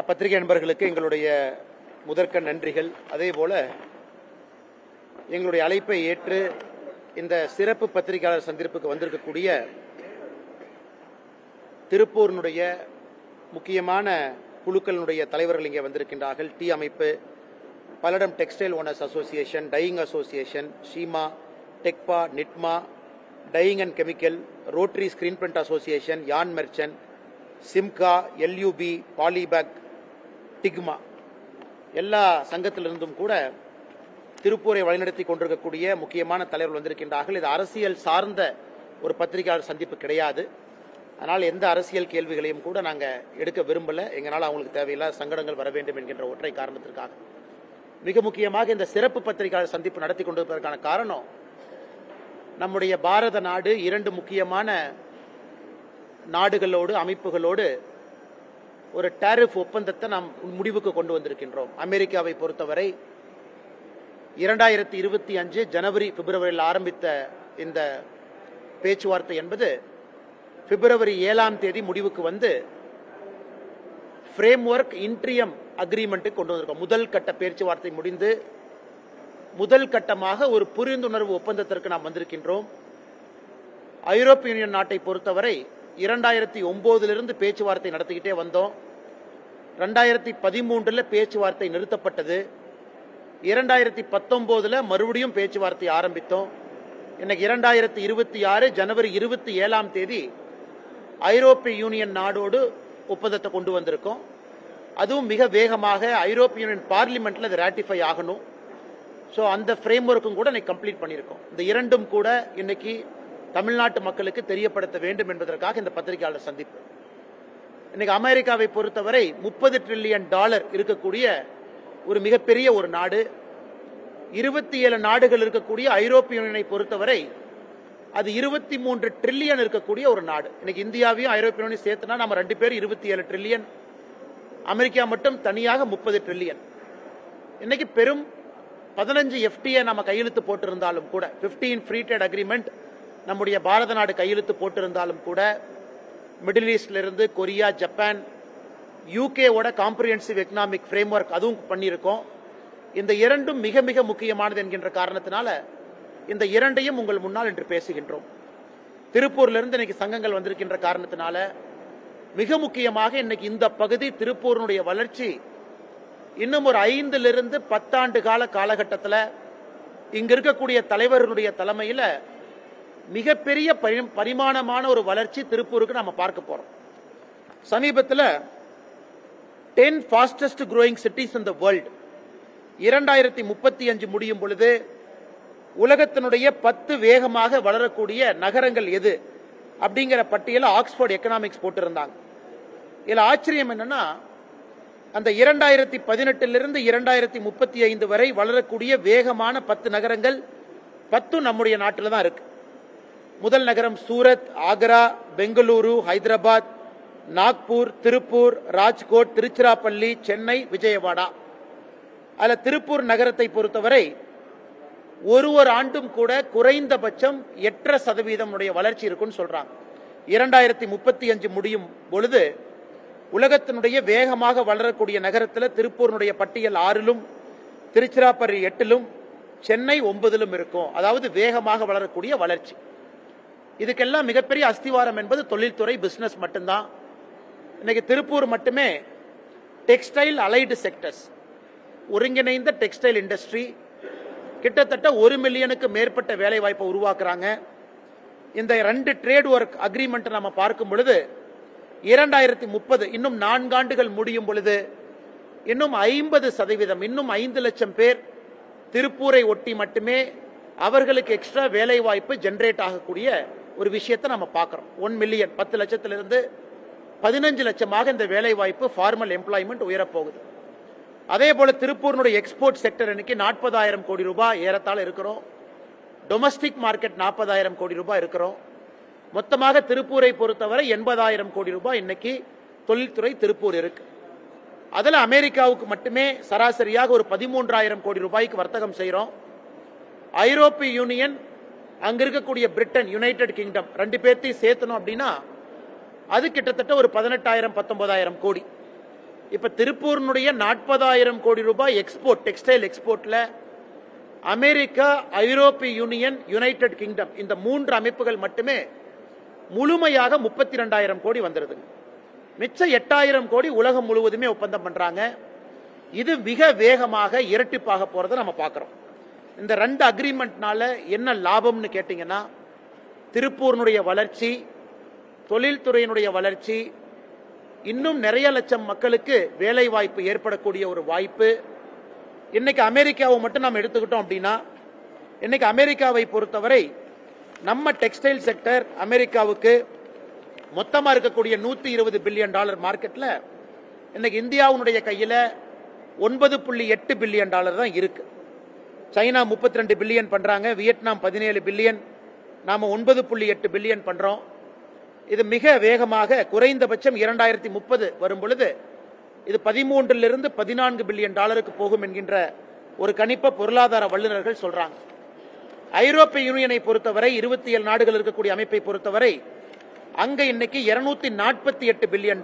பத்திரிகை நண்பர்களுக்கு எங்களுடைய முதற்கண் நன்றிகள். அதே போல எங்களுடைய அழைப்பை ஏற்று இந்த சிறப்பு பத்திரிகையாளர் சந்திப்புக்கு வந்திருக்கக்கூடிய திருப்பூரினுடைய முக்கியமான குழுக்களினுடைய தலைவர்கள் இங்கே வந்திருக்கின்றார்கள். டி அமைப்பு, Palladam textile owners association, dyeing association, SIMA, TEKPA, KNITMA, dyeing and chemical, rotary screen print association, yarn merchant, SIMCA, LUB, polybag, TICMA, எல்லா சங்கத்திலிருந்தும் கூட திருப்பூரை வழிநடத்தி கொண்டிருக்கக்கூடிய முக்கியமான தலைவர்கள் வந்திருக்கின்றார்கள். இது அரசியல் சார்ந்த ஒரு பத்திரிகையாளர் சந்திப்பு கிடையாது. அதனால் எந்த அரசியல் கேள்விகளையும் கூட நாங்கள் எடுக்க விரும்பல. எங்களால் அவங்களுக்கு தேவையில்லாத சங்கடங்கள் வர வேண்டும் என்கின்ற ஒற்றை காரணத்திற்காக மிக முக்கியமாக இந்த சிறப்பு பத்திரிகையாளர் சந்திப்பு நடத்தி கொண்டிருப்பதற்கான காரணம், நம்முடைய பாரத நாடு இரண்டு முக்கியமான நாடுகளோடு அமைப்புகளோடு ஒரு டாரிஃப் ஒப்பந்தத்தை நாம் முடிவுக்கு கொண்டு வந்திருக்கின்றோம். அமெரிக்காவை பொறுத்தவரை 2025 ஜனவரி பிப்ரவரியில் ஆரம்பித்த இந்த பேச்சுவார்த்தை என்பது பிப்ரவரி 7ஆம் தேதி முடிவுக்கு வந்து ஃப்ரேம்வொர்க் இன்ட்ரியம் அக்ரிமெண்ட் கொண்டு வந்திருக்கோம். முதல் கட்ட பேச்சுவார்த்தை முடிந்து முதல் கட்டமாக ஒரு புரிந்துணர்வு ஒப்பந்தத்திற்கு நாம் வந்திருக்கின்றோம். ஐரோப்பிய யூனியன் நாட்டை பொறுத்தவரை 2009 பேச்சுவார்த்தை நடத்திக்கிட்டே வந்தோம். 2013 பேச்சுவார்த்தை நிறுத்தப்பட்டது. 2019 மறுபடியும் பேச்சுவார்த்தை ஆரம்பித்தோம். இன்னைக்கு 2026 ஜனவரி 27ஆம் தேதி ஐரோப்பிய யூனியன் நாடோடு ஒப்பந்தத்தை கொண்டு வந்திருக்கோம். அதுவும் மிக வேகமாக ஐரோப்பிய யூனியன் பார்லிமெண்ட்ல அது ராட்டிஃபை ஆகணும். ஸோ அந்த ஃப்ரேம் ஒர்க்கும் கூட இன்னைக்கு கம்ப்ளீட் பண்ணியிருக்கோம். இந்த இரண்டும் கூட இன்னைக்கு தமிழ்நாட்டு மக்களுக்கு தெரியப்படுத்த வேண்டும் என்பதற்காக இந்த பத்திரிகையாளர் சந்திப்பு. இன்னைக்கு அமெரிக்காவை பொறுத்தவரை $30 டிரில்லியன் இருக்கக்கூடிய ஒரு மிகப்பெரிய ஒரு நாடு. 27 நாடுகள் இருக்கக்கூடிய ஐரோப்பிய யூனியனை பொறுத்தவரை அது 23 டிரில்லியன் இருக்கக்கூடிய ஒரு நாடு. இன்னைக்கு இந்தியாவையும் ஐரோப்பிய யூனியன் சேர்த்துனா நம்ம 2 பேர் 27 டிரில்லியன், அமெரிக்கா மட்டும் தனியாக 30 டிரில்லியன். இன்னைக்கு பெரும் 15 FTA நம்ம கையெழுத்து போட்டிருந்தாலும் கூட, 15 ஃப்ரீ ட்ரேட் அக்ரிமெண்ட் நம்முடைய பாரத நாடு கையெழுத்து போட்டிருந்தாலும் கூட, மிடில் ஈஸ்ட்ல இருந்து கொரியா, ஜப்பான், யூகேவோட காம்ப்ரிஹென்சிவ் எக்கனாமிக் ஃப்ரேம்வொர்க் அதுவும் பண்ணியிருக்கோம். இந்த இரண்டும் மிக மிக முக்கியமானது என்கின்ற காரணத்தினால இந்த இரண்டையும் உங்கள் முன்னால் இன்று பேசுகின்றோம். திருப்பூர்ல இருந்து இன்னைக்கு சங்கங்கள் வந்திருக்கின்ற காரணத்தினால மிக முக்கியமாக இன்னைக்கு இந்த பகுதி திருப்பூரினுடைய வளர்ச்சி இன்னும் ஒரு 5 to 10 ஆண்டு கால காலகட்டத்தில் இங்க இருக்கக்கூடிய தலைவர்களுடைய தலைமையில மிகப்பெரிய பரிமாணமான ஒரு வளர்ச்சி திருப்பூருக்கு நாம பார்க்க போறோம். சமீபத்தில் 10 fastest growing cities in the world 2035 முடியும் பொழுது உலகத்தினுடைய 10 வேகமாக வளரக்கூடிய நகரங்கள் எது அப்படிங்கிற பட்டியலை ஆக்ஸ்போர்ட் எக்கனாமிக்ஸ் போட்டிருந்தாங்க. இதுல ஆச்சரியம் என்னன்னா, அந்த 2018 2035 வரை வளரக்கூடிய வேகமான 10 நகரங்கள் 10 நம்முடைய நாட்டில் தான் இருக்கு. முதல் நகரம் சூரத், ஆக்ரா, பெங்களூரு, ஹைதராபாத், நாக்பூர், திருப்பூர், ராஜ்கோட், திருச்சிராப்பள்ளி, சென்னை, விஜயவாடா. அதுல திருப்பூர் நகரத்தை பொறுத்தவரை ஒரு ஆண்டும் கூட குறைந்தபட்சம் 8% வளர்ச்சி இருக்குன்னு சொல்றாங்க. 2035 முடியும் பொழுது உலகத்தினுடைய வேகமாக வளரக்கூடிய நகரத்தில் திருப்பூருடைய பட்டியல் 6லும், திருச்சிராப்பள்ளி 8லும், சென்னை 9லும் இருக்கும். அதாவது வேகமாக வளரக்கூடிய வளர்ச்சி. இதுக்கெல்லாம் மிகப்பெரிய அஸ்திவாரம் என்பது தொழில்துறை, பிசினஸ் மட்டும்தான். இன்னைக்கு திருப்பூர் மட்டுமே டெக்ஸ்டைல் அலைடு செக்டர்ஸ், ஒருங்கிணைந்த டெக்ஸ்டைல் இண்டஸ்ட்ரி கிட்டத்தட்ட 1 மில்லியனுக்கு மேற்பட்ட வேலை வாய்ப்பை உருவாக்குறாங்க. இந்த 2 ட்ரேட் ஒர்க் அக்ரிமெண்ட் நம்ம பார்க்கும் பொழுது 2030 இன்னும் 4 ஆண்டுகள் முடியும் பொழுது இன்னும் 50%, இன்னும் 5 லட்சம் பேர் திருப்பூரை ஒட்டி மட்டுமே அவர்களுக்கு எக்ஸ்ட்ரா வேலை வாய்ப்பு ஜெனரேட் ஆகக்கூடிய ஒரு விஷயத்தை நம்ம பார்க்கிறோம். 1 மில்லியன், 10 லட்சத்திலிருந்து 15 லட்சமாக இந்த வேலை வாய்ப்பு ஃபார்மல் எம்ப்ளாய்மெண்ட் உயரப்போகுது. அதே போல திருப்பூரினுடைய எக்ஸ்போர்ட் செக்டர் இன்னைக்கு 40,000 கோடி ரூபாய் ஏறத்தாழ இருக்கிறோம். டொமஸ்டிக் மார்க்கெட் 40,000 கோடி ரூபாய் இருக்கிறோம். மொத்தமாக திருப்பூரை பொறுத்தவரை 80,000 கோடி ரூபாய் இன்னைக்கு தொழில்துறை திருப்பூர் இருக்கு. அதுல அமெரிக்காவுக்கு மட்டுமே சராசரியாக ஒரு 13,000 கோடி ரூபாய்க்கு வர்த்தகம் செய்யறோம். ஐரோப்பிய யூனியன், அங்க இருக்கக்கூடிய பிரிட்டன், யுனைடெட் கிங்டம் 2 பேர்த்தையும் சேர்த்தணும் அப்படின்னா அது கிட்டத்தட்ட ஒரு 18,000 19,000 கோடி. இப்ப திருப்பூரினுடைய 40,000 கோடி ரூபாய் எக்ஸ்போர்ட், டெக்ஸ்டைல் எக்ஸ்போர்ட்ல அமெரிக்கா, ஐரோப்பிய யூனியன், யுனைடெட் கிங்டம் இந்த 3 அமைப்புகள் மட்டுமே முழுமையாக 32,000 கோடி வந்துருது. மிச்சம் 8,000 கோடி உலகம் முழுவதுமே ஒப்பந்தம் பண்றாங்க. இது மிக வேகமாக இரட்டிப்பாக போறதை நம்ம பார்க்கிறோம். இந்த 2 அக்ரிமெண்ட்னால என்ன லாபம்னு கேட்டீங்கன்னா, திருப்பூரினுடைய வளர்ச்சி, தொழில்துறையினுடைய வளர்ச்சி, இன்னும் நிறைய லட்சம் மக்களுக்கு வேலை வாய்ப்பு ஏற்படக்கூடிய ஒரு வாய்ப்பு. இன்னைக்கு அமெரிக்காவை மட்டும் நாம் எடுத்துக்கிட்டோம் அப்படின்னா, இன்னைக்கு அமெரிக்காவை பொறுத்தவரை நம்ம டெக்ஸ்டைல் செக்டர் அமெரிக்காவுக்கு மொத்தமா இருக்கக்கூடிய $120 பில்லியன் மார்க்கெட்ல இன்னைக்கு இந்தியாவுடைய கையில $9.8 பில்லியன் தான் இருக்கு. சைனா 32 பில்லியன் பண்றாங்க, வியட்நாம் 17 பில்லியன், நாம 9.8 பில்லியன் பண்றோம். இது மிக வேகமாக குறைந்தபட்சம் 2030 வரும் பொழுது இது 13 to 14 பில்லியன் போகும் என்கின்ற ஒரு கணிப்பை பொருளாதார வல்லுநர்கள் சொல்றாங்க. ஐரோப்பிய யூனியனை பொறுத்தவரை 27 நாடுகள் இருக்கக்கூடிய அமைப்பை பொறுத்தவரை அங்க இன்னைக்கு $248 பில்லியன்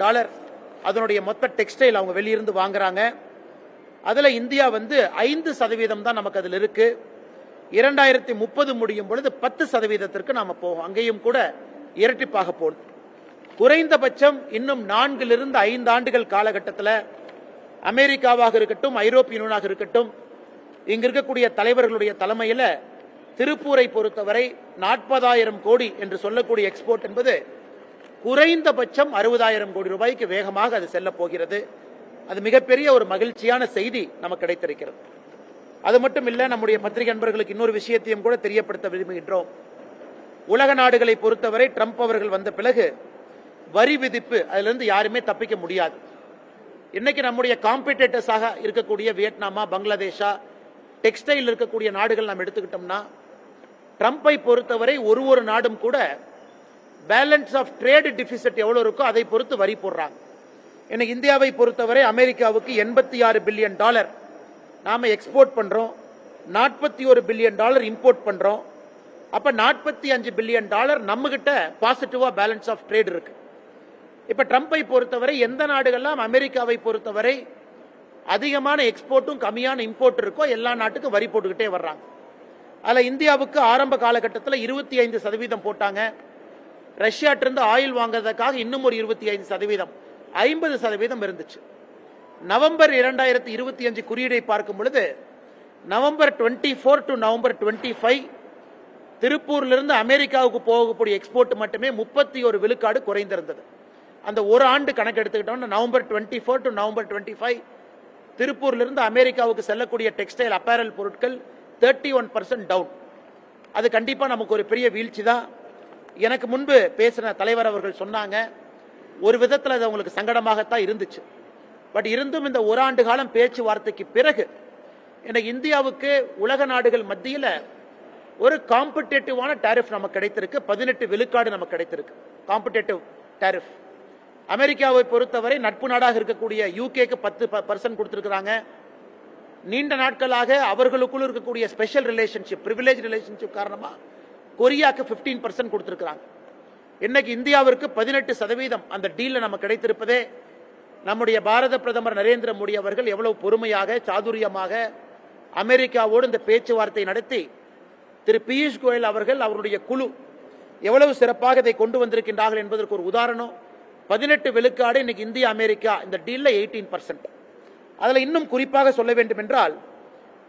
அதனுடைய மொத்த டெக்ஸ்டைல் அவங்க வெளியிருந்து வாங்குறாங்க. அதுல இந்தியா 5% தான் நமக்கு அதுல இருக்கு. 2030 முடியும் பொழுது 10% நாம போகும். அங்கேயும் கூட இரட்டிப்பாக போகுது. குறைந்தபட்சம் இன்னும் 4 to 5 ஆண்டுகள் காலகட்டத்தில் அமெரிக்காவாக இருக்கட்டும், ஐரோப்பிய யூனியனாக இருக்கட்டும், இங்க இருக்கக்கூடிய தலைவர்களுடைய தலைமையில் திருப்பூரை பொறுத்தவரை 40,000 கோடி என்று சொல்லக்கூடிய எக்ஸ்போர்ட் என்பது குறைந்தபட்சம் 60,000 கோடி ரூபாய்க்கு வேகமாக அது செல்ல போகிறது. அது மிகப்பெரிய ஒரு மகிழ்ச்சியான செய்தி நமக்கு கிடைத்திருக்கிறது. அது மட்டும் இல்ல, நம்முடைய பத்திரிகை நண்பர்களுக்கு இன்னொரு விஷயத்தையும் கூட தெரியப்படுத்த விரும்புகின்றோம். உலக நாடுகளை பொறுத்தவரை ட்ரம்ப் அவர்கள் வந்த பிறகு வரி விதிப்பு அதிலிருந்து யாருமே தப்பிக்க முடியாது. இன்னைக்கு நம்முடைய காம்படிட்டர்ஸாக இருக்கக்கூடிய வியட்நாமா, பங்களாதேஷா, டெக்ஸ்டைல் இருக்கக்கூடிய நாடுகள் நாம் எடுத்துக்கிட்டோம்னா, ட்ரம்பை பொறுத்தவரை ஒரு நாடும் கூட பேலன்ஸ் ஆஃப் ட்ரேட் டிஃபிசிட் எவ்வளவு இருக்கோ அதை பொறுத்து வரி போடுறாங்க. இன்னைக்கு இந்தியாவை பொறுத்தவரை அமெரிக்காவுக்கு $86 பில்லியன் நாம எக்ஸ்போர்ட் பண்றோம், $41 பில்லியன் இம்போர்ட் பண்றோம். அப்ப $45 பில்லியன் நம்ம கிட்ட பாசிட்டிவா பேலன்ஸ் ஆஃப் ட்ரேட் இருக்கு. இப்ப ட்ரம்பை பொறுத்தவரை எந்த நாடுகள்லாம் அமெரிக்காவை பொறுத்தவரை அதிகமான எக்ஸ்போர்ட்டும் கம்மியான இம்போர்ட் இருக்கோ எல்லா நாட்டுக்கும் வரி போட்டுக்கிட்டே வர்றாங்க. அதுல இந்தியாவுக்கு ஆரம்ப காலகட்டத்தில் 25% போட்டாங்க. ரஷ்யாட்டிருந்து ஆயில் வாங்குறதுக்காக இன்னும் ஒரு 25%, 50% இருந்துச்சு. நவம்பர் 2025 குறியீடை பார்க்கும் பொழுது நவம்பர் 24 to நவம்பர் 25 திருப்பூரிலிருந்து அமெரிக்காவுக்கு போகக்கூடிய எக்ஸ்போர்ட் மட்டுமே 31 விழுக்காடு குறைந்திருந்தது. அந்த ஒரு ஆண்டு கணக்கு எடுத்துக்கிட்டோம்னா நவம்பர் 24 to நவம்பர் 25 திருப்பூரிலிருந்து அமெரிக்காவுக்கு செல்லக்கூடிய டெக்ஸ்டைல் அப்பேரல் பொருட்கள் 31% டவுன். அது கண்டிப்பா நமக்கு ஒரு பெரிய வீழ்ச்சி தான். எனக்கு முன்பு பேசின தலைவர் அவர்கள் சொன்னாங்க, ஒரு விதத்தில் அது அவங்களுக்கு சங்கடமாகத்தான் இருந்துச்சு. பட் இருந்தும் இந்த ஒரு ஆண்டு காலம் பேச்சுவார்த்தைக்கு பிறகு எனக்கு இந்தியாவுக்கு உலக நாடுகள் மத்தியில் ஒரு காம்படேட்டிவான டாரிஃப் நமக்கு கிடைத்திருக்கு. 18 விழுக்காடு நமக்கு கிடைத்திருக்கு காம்படேட்டிவ் டாரிஃப். அமெரிக்காவை பொறுத்தவரை நட்பு நாடாக இருக்கக்கூடிய யூகேக்கு 10% கொடுத்திருக்கிறாங்க. நீண்ட நாட்களாக அவர்களுக்குள் இருக்கக்கூடிய ஸ்பெஷல் ரிலேஷன்ஷிப், பிரிவிலேஜ் ரிலேஷன்ஷிப் காரணமா கொரியாக்கு 15% கொடுத்திருக்கிறாங்க. இன்னைக்கு இந்தியாவிற்கு 18% அந்த டீல்ல நமக்கு கிடைத்திருப்பதே நம்முடைய பாரத பிரதமர் நரேந்திர மோடி அவர்கள் எவ்வளவு பொறுமையாக, சாதுரியமாக அமெரிக்காவோடு இந்த பேச்சுவார்த்தை நடத்தி திரு பியூஷ் கோயல் அவர்கள் அவருடைய குழு எவ்வளவு சிறப்பாக இதை கொண்டு வந்திருக்கின்றார்கள் என்பதற்கு ஒரு உதாரணம். 18 விழுக்காடு இன்னைக்கு இந்தியா அமெரிக்கா இந்த டீல்ல 18%. அதுல இன்னும் குறிப்பாக சொல்ல வேண்டும் என்றால்,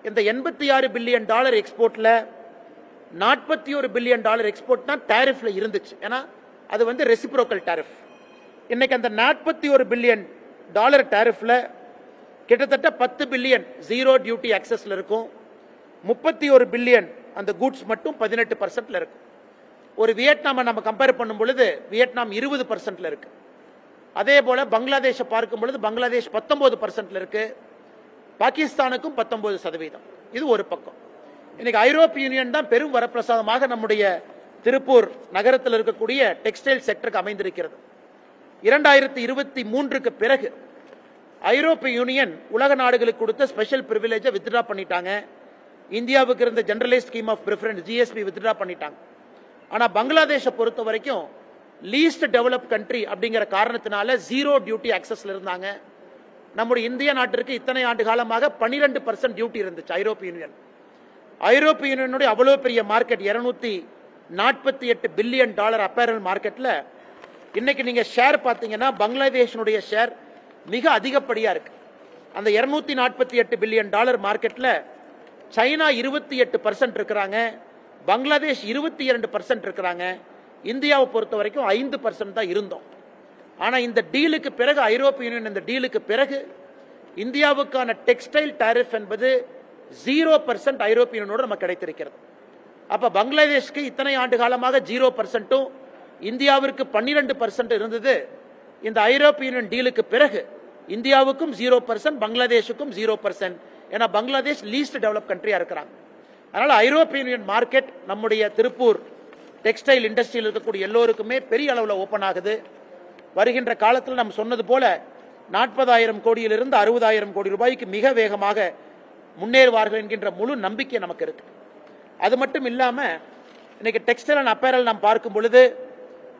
இந்த $86 பில்லியன் எக்ஸ்போர்ட்ல $41 பில்லியன் எக்ஸ்போர்ட் தான் டாரிஃப்ல இருந்துச்சு. ஏன்னா அது ரெசிப்ரோக்கல் டாரிஃப். இன்னைக்கு அந்த $41 பில்லியன் டாரிஃப்ல கிட்டத்தட்ட 10 பில்லியன் ஜீரோ டியூட்டி ஆக்சஸ்ல இருக்கும். 31 பில்லியன் அந்த கூட்ஸ் மட்டும் 18% இருக்கு. ஒரு வியட்நாமை நம்ம கம்பேர் பண்ணும் பொழுது வியட்நாம் 20% இருக்கு. அதே போல பங்களாதேஷை பார்க்கும் பொழுது பங்களாதேஷ் 19% இருக்கு. பாகிஸ்தானுக்கும் 19%. இது ஒரு பக்கம். இன்னைக்கு ஐரோப்பிய யூனியன் தான் பெரும் வரப்பிரசாதமாக நம்முடைய திருப்பூர் நகரத்தில் இருக்கக்கூடிய டெக்ஸ்டைல் செக்டருக்கு அமைந்திருக்கிறது. 2023க்கு பிறகு ஐரோப்பிய யூனியன் உலக நாடுகளுக்கு கொடுத்த ஸ்பெஷல் பிரிவிலேஜை வித்ட்ரா பண்ணிட்டாங்க. இந்தியாவுக்கு இருந்த generalised scheme of preference GSP withdraw பண்ணிட்டாங்க. ஆனா பங்களாதேஷை பொறுத்த வரைக்கும் லீஸ்ட் டெவலப் கண்ட்ரி அப்படிங்கிற காரணத்தினால ஜீரோ டியூட்டி ஆக்சஸ்ல இருந்தாங்க. நம்முடைய இந்திய நாட்டிற்கு இத்தனை ஆண்டு காலமாக 12% டியூட்டி இருந்துச்சு ஐரோப்பிய யூனியன். ஐரோப்பிய யூனியனுடைய அவ்வளவு பெரிய மார்க்கெட் $248 பில்லியன் அப்பேரல் மார்க்கெட்ல இன்னைக்கு நீங்க ஷேர் பார்த்தீங்கன்னா பங்களாதேஷனுடைய ஷேர் மிக அதிகப்படியா இருக்கு. அந்த $248 பில்லியன் மார்க்கெட்ல சைனா 28% இருக்கிறாங்க, பங்களாதேஷ் 22% இருக்கிறாங்க. இந்தியாவை பொறுத்த வரைக்கும் 5% தான் இருந்தோம். ஆனா இந்த டீலுக்கு பிறகு, ஐரோப்பிய யூனியன் இந்த டீலுக்கு பிறகு இந்தியாவுக்கான டெக்ஸ்டைல் டாரிஃப் என்பது 0% ஐரோப்பிய யூனியனோடு நமக்கு கிடைத்திருக்கிறது. அப்ப பங்களாதேஷ்க்கு இத்தனை ஆண்டு காலமாக 0%, இந்தியாவிற்கு 12% இருந்தது. இந்த ஐரோப்பிய யூனியன் டீலுக்கு பிறகு இந்தியாவுக்கும் 0%, பங்களாதேஷுக்கும் 0%. ஏன்னா பங்களாதேஷ் லீஸ்ட் டெவலப் கண்ட்ரியா இருக்கிறாங்க. அதனால ஐரோப்பிய யூனியன் மார்க்கெட் நம்முடைய திருப்பூர் டெக்ஸ்டைல் இண்டஸ்ட்ரியில் இருக்கக்கூடிய எல்லோருக்குமே பெரிய அளவில் ஓபன் ஆகுது. வருகின்ற காலத்தில் நம்ம சொன்னது போல 40,000 கோடியிலிருந்து 60,000 கோடி ரூபாய்க்கு மிக வேகமாக முன்னேறுவார்கள் என்கின்ற முழு நம்பிக்கை நமக்கு இருக்கு. அது மட்டும் இல்லாம இன்னைக்கு டெக்ஸ்டைல் அண்ட் அப்பேரல் நாம் பார்க்கும் பொழுது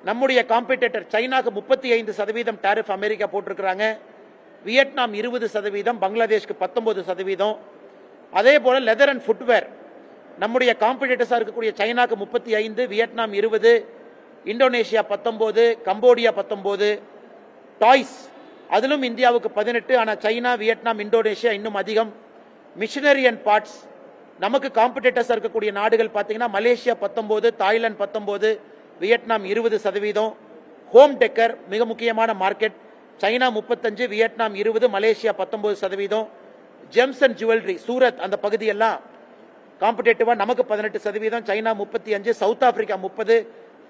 நம்முடைய காம்படிட்டர் சைனாக்கு 35% டாரிஃப் அமெரிக்கா போட்டிருக்கிறாங்க, வியட்நாம் 20%, பங்களாதேஷ்க்கு 19%. அதே போல லெதர் அண்ட் ஃபுட்வேர் நம்முடைய காம்படிட்டர்ஸா இருக்கக்கூடிய சைனாக்கு 35, வியட்நாம் 20, இந்தோனேஷியா 19, கம்போடியா 19. டாய்ஸ் அதிலும் இந்தியாவுக்கு 18, ஆனா சைனா, வியட்நாம், இந்தோனேஷியா இன்னும் அதிகம். மிஷினரி அண்ட் பார்ட்ஸ் நமக்கு காம்படிட்டர்ஸ் இருக்கக்கூடிய நாடுகள் பார்த்தீங்கன்னா Malaysia 19, Thailand 19, Vietnam 20%. Home decker மிக முக்கியமான market, China 35, Vietnam 20, Malaysia 19%. Gems and jewellery Surat அந்த பகுதியெல்லாம் காம்படிட்டிவா நமக்கு 18%, சைனா 35, சவுத் ஆப்பிரிக்கா 30,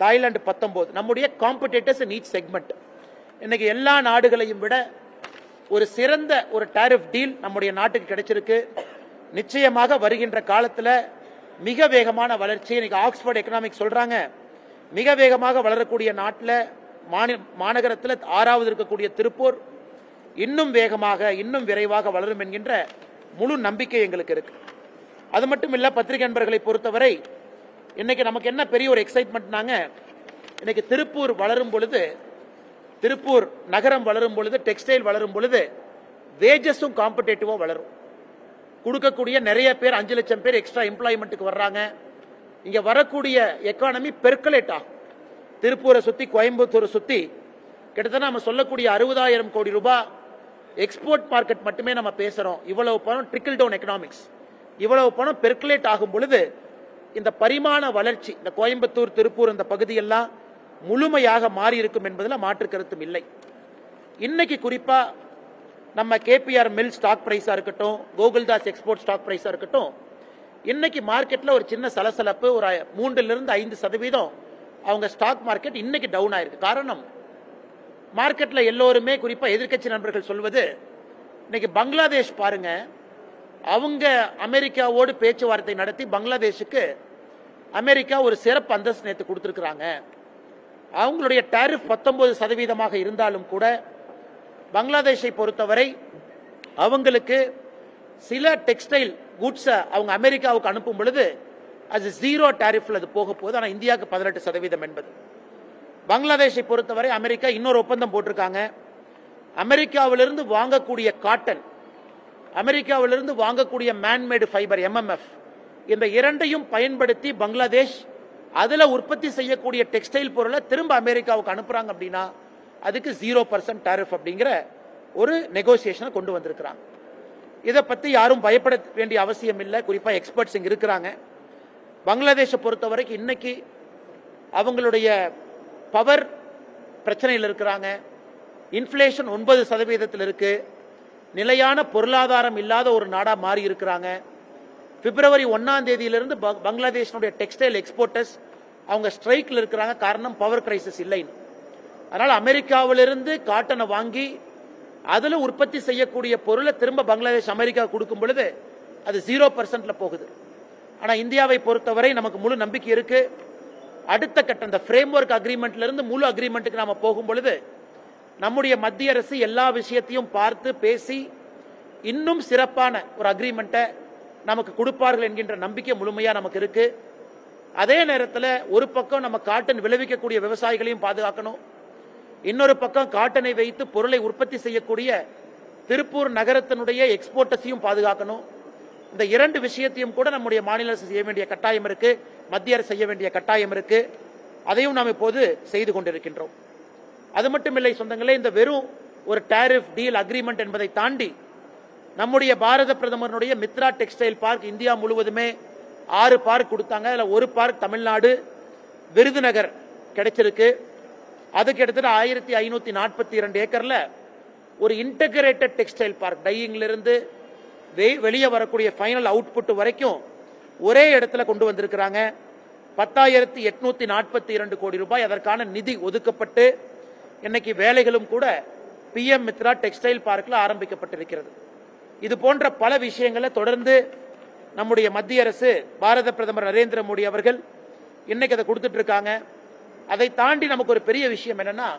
தாய்லாந்து 19. நம்முடைய காம்படிட்டர்ஸ் இன் ஈச் செக்மெண்ட். இன்னைக்கு எல்லா நாடுகளையும் விட ஒரு சிறந்த ஒரு டாரிஃப் டீல் நம்முடைய நாட்டுக்கு கிடைச்சிருக்கு. நிச்சயமாக வருகின்ற காலத்தில் மிக வேகமான வளர்ச்சி. இன்னைக்கு ஆக்ஸ்போர்ட் எக்கனாமிக்ஸ் சொல்றாங்க, மிக வேகமாக வளரக்கூடிய நாட்டில் மாநகரத்தில் 6வது இருக்கக்கூடிய திருப்பூர் இன்னும் வேகமாக, இன்னும் விரைவாக வளரும் என்கின்ற முழு நம்பிக்கை எங்களுக்கு இருக்கு. அது மட்டும் இல்ல, பத்திரிகை நண்பர்களை பொறுத்தவரை இன்னைக்கு நமக்கு என்ன பெரிய ஒரு எக்ஸைட்மெண்ட்னாங்க, இன்னைக்கு திருப்பூர் வளரும் பொழுது, திருப்பூர் நகரம் வளரும் பொழுது, டெக்ஸ்டைல் வளரும் பொழுது வேஜஸும் காம்படிட்டிவா வளரும். கொடுக்கக்கூடிய நிறைய பேர் 5 லட்சம் பேர் எக்ஸ்ட்ரா எம்ப்ளாய்மெண்ட்டுக்கு வர்றாங்க. இங்க வரக்கூடிய எக்கானமி பெர்கலேட் ஆகும். திருப்பூரை சுத்தி, கோயம்புத்தூரை சுத்தி கிட்டத்தட்ட நம்ம சொல்லக்கூடிய 60,000 கோடி ரூபாய் எக்ஸ்போர்ட் மார்க்கெட் மட்டுமே நம்ம பேசுறோம். இவ்வளவு பணம் ட்ரிக்கிள் டவுன் எக்கனாமிக்ஸ், இவ்வளவு பணம் பெர்குலேட் ஆகும் பொழுது இந்த பரிமாண வளர்ச்சி, இந்த கோயம்புத்தூர், திருப்பூர் இந்த பகுதியெல்லாம் முழுமையாக மாறி இருக்கும் என்பதில் மாற்று கருத்தும் இல்லை. இன்னைக்கு குறிப்பா நம்ம கேபிஆர் மில் ஸ்டாக் பிரைஸா இருக்கட்டும், கோகுல்தாஸ் எக்ஸ்போர்ட் ஸ்டாக் பிரைஸா இருக்கட்டும், இன்னைக்கு மார்க்கெட்ல ஒரு சின்ன சலசலப்பு, ஒரு 3லிருந்து 5% அவங்க ஸ்டாக் மார்க்கெட் இன்னைக்கு டவுன் ஆயிருக்கு. காரணம், மார்க்கெட்ல எல்லோருமே குறிப்பா எதிர்க்கட்சி நண்பர்கள் சொல்வது, இன்னைக்கு பங்களாதேஷ் பாருங்க, அவங்க அமெரிக்காவோடு பேச்சுவார்த்தை நடத்தி பங்களாதேஷுக்கு அமெரிக்கா ஒரு சிறப்பு அந்தஸ்து நேற்று கொடுத்திருக்கிறாங்க. அவங்களுடைய டாரிஃப் 19% இருந்தாலும் கூட பங்களாதேஷை பொறுத்தவரை அவங்களுக்கு சில டெக்ஸ்டைல் குட்ஸை அவங்க அமெரிக்காவுக்கு அனுப்பும் பொழுது அது 0 டாரிஃப்ல அது போக போகுது. ஆனால் இந்தியாவுக்கு 18% என்பது. பங்களாதேஷை பொறுத்தவரை அமெரிக்கா இன்னொரு ஒப்பந்தம் போட்டிருக்காங்க. அமெரிக்காவிலிருந்து வாங்கக்கூடிய காட்டன், அமெரிக்காவிலிருந்து வாங்கக்கூடிய மேன்மேடு ஃபைபர் MMF, இந்த இரண்டையும் பயன்படுத்தி பங்களாதேஷ் அதுல உற்பத்தி செய்யக்கூடிய டெக்ஸ்டைல் பொருளை திரும்ப அமெரிக்காவுக்கு அனுப்புறாங்க. அப்படின்னா அதுக்கு 0% டாரிஃப் அப்படிங்கிற ஒரு நெகோசியேஷனை கொண்டு வந்திருக்கிறாங்க. இதை பத்தி யாரும் பயப்பட வேண்டிய அவசியம் இல்லை. குறிப்பா எக்ஸ்பர்ட்ஸ் இங்க இருக்கிறாங்க. பங்களாதேஷை பொறுத்தவரைக்கும் இன்னைக்கு அவங்களுடைய பவர் பிரச்சனையில் இருக்கிறாங்க. இன்ஃபிளேஷன் 9% இருக்கு. நிலையான பொருளாதாரம் இல்லாத ஒரு நாடா மாறி இருக்கிறாங்க. பிப்ரவரி 1ஆம் தேதியிலிருந்து பங்களாதேஷனுடைய டெக்ஸ்டைல் எக்ஸ்போர்ட்டர்ஸ் அவங்க ஸ்ட்ரைக்ல இருக்கிறாங்க. காரணம், பவர் கிரைசிஸ் இல்லைன்னு. அதனால அமெரிக்காவிலிருந்து காட்டனை வாங்கி அதுல உற்பத்தி செய்யக்கூடிய பொருளை திரும்ப பங்களாதேஷ் அமெரிக்கா கொடுக்கும் பொழுது அது 0%ல போகுது. ஆனா இந்தியாவை பொறுத்தவரை நமக்கு முழு நம்பிக்கை இருக்கு. அடுத்த கட்டம், இந்த ஃப்ரேம்வொர்க் அக்ரிமெண்ட்ல இருந்து முழு அக்ரிமெண்ட்டுக்கு நாம போகும் பொழுது நம்முடைய மத்திய அரசு எல்லா விஷயத்தையும் பார்த்து பேசி இன்னும் சிறப்பான ஒரு அக்ரிமெண்ட்டை நமக்கு கொடுப்பார்கள் என்கின்ற நம்பிக்கை முழுமையா நமக்கு இருக்கு. அதே நேரத்தில் ஒரு பக்கம் நம்ம காட்டன் விளைவிக்கக்கூடிய விவசாயிகளையும் பாதுகாக்கணும், இன்னொரு பக்கம் காட்டனை வைத்து பொருளை உற்பத்தி செய்யக்கூடிய திருப்பூர் நகரத்தினுடைய எக்ஸ்போர்ட்டர்ஸையும் பாதுகாக்கணும். இந்த இரண்டு விஷயத்தையும் கூட நம்முடைய மாநில அரசு செய்ய வேண்டிய கட்டாயம் இருக்கு, மத்திய அரசு செய்ய வேண்டிய கட்டாயம் இருக்கு. அதையும் நாம் இப்போது செய்து கொண்டிருக்கின்றோம். அது மட்டுமில்லை சொந்தங்களே, இந்த வெறும் ஒரு டாரிஃப் டீல் அக்ரிமெண்ட் என்பதை தாண்டி நம்முடைய பாரத பிரதமருடைய மித்ரா டெக்ஸ்டைல் பார்க் இந்தியா முழுவதுமே 6 பார்க் கொடுத்தாங்க. அதில் ஒரு பார்க் தமிழ்நாடு விருதுநகர் கிடைச்சிருக்கு. அதுக்கு கிட்டத்தட்ட 1542 ஏக்கர்ல ஒரு இன்டகிரேட்டட் டெக்ஸ்டைல் பார்க், டையிங்ல இருந்து வெளியே வரக்கூடிய ஃபைனல் அவுட்புட் வரைக்கும் ஒரே இடத்துல கொண்டு வந்திருக்கிறாங்க. 10,842 கோடி ரூபாய் அதற்கான நிதி ஒதுக்கப்பட்டு இன்னைக்கு வேலைகளும் கூட PM மித்ரா டெக்ஸ்டைல் பார்க்ல ஆரம்பிக்கப்பட்டிருக்கிறது. இது போன்ற பல விஷயங்களை தொடர்ந்து நம்முடைய மத்திய அரசு, பாரத பிரதமர் நரேந்திர மோடி அவர்கள் இன்னைக்கு அதை கொடுத்துட்டு இருக்காங்க. அதை தாண்டி நமக்கு ஒரு பெரிய விஷயம் என்னன்னா,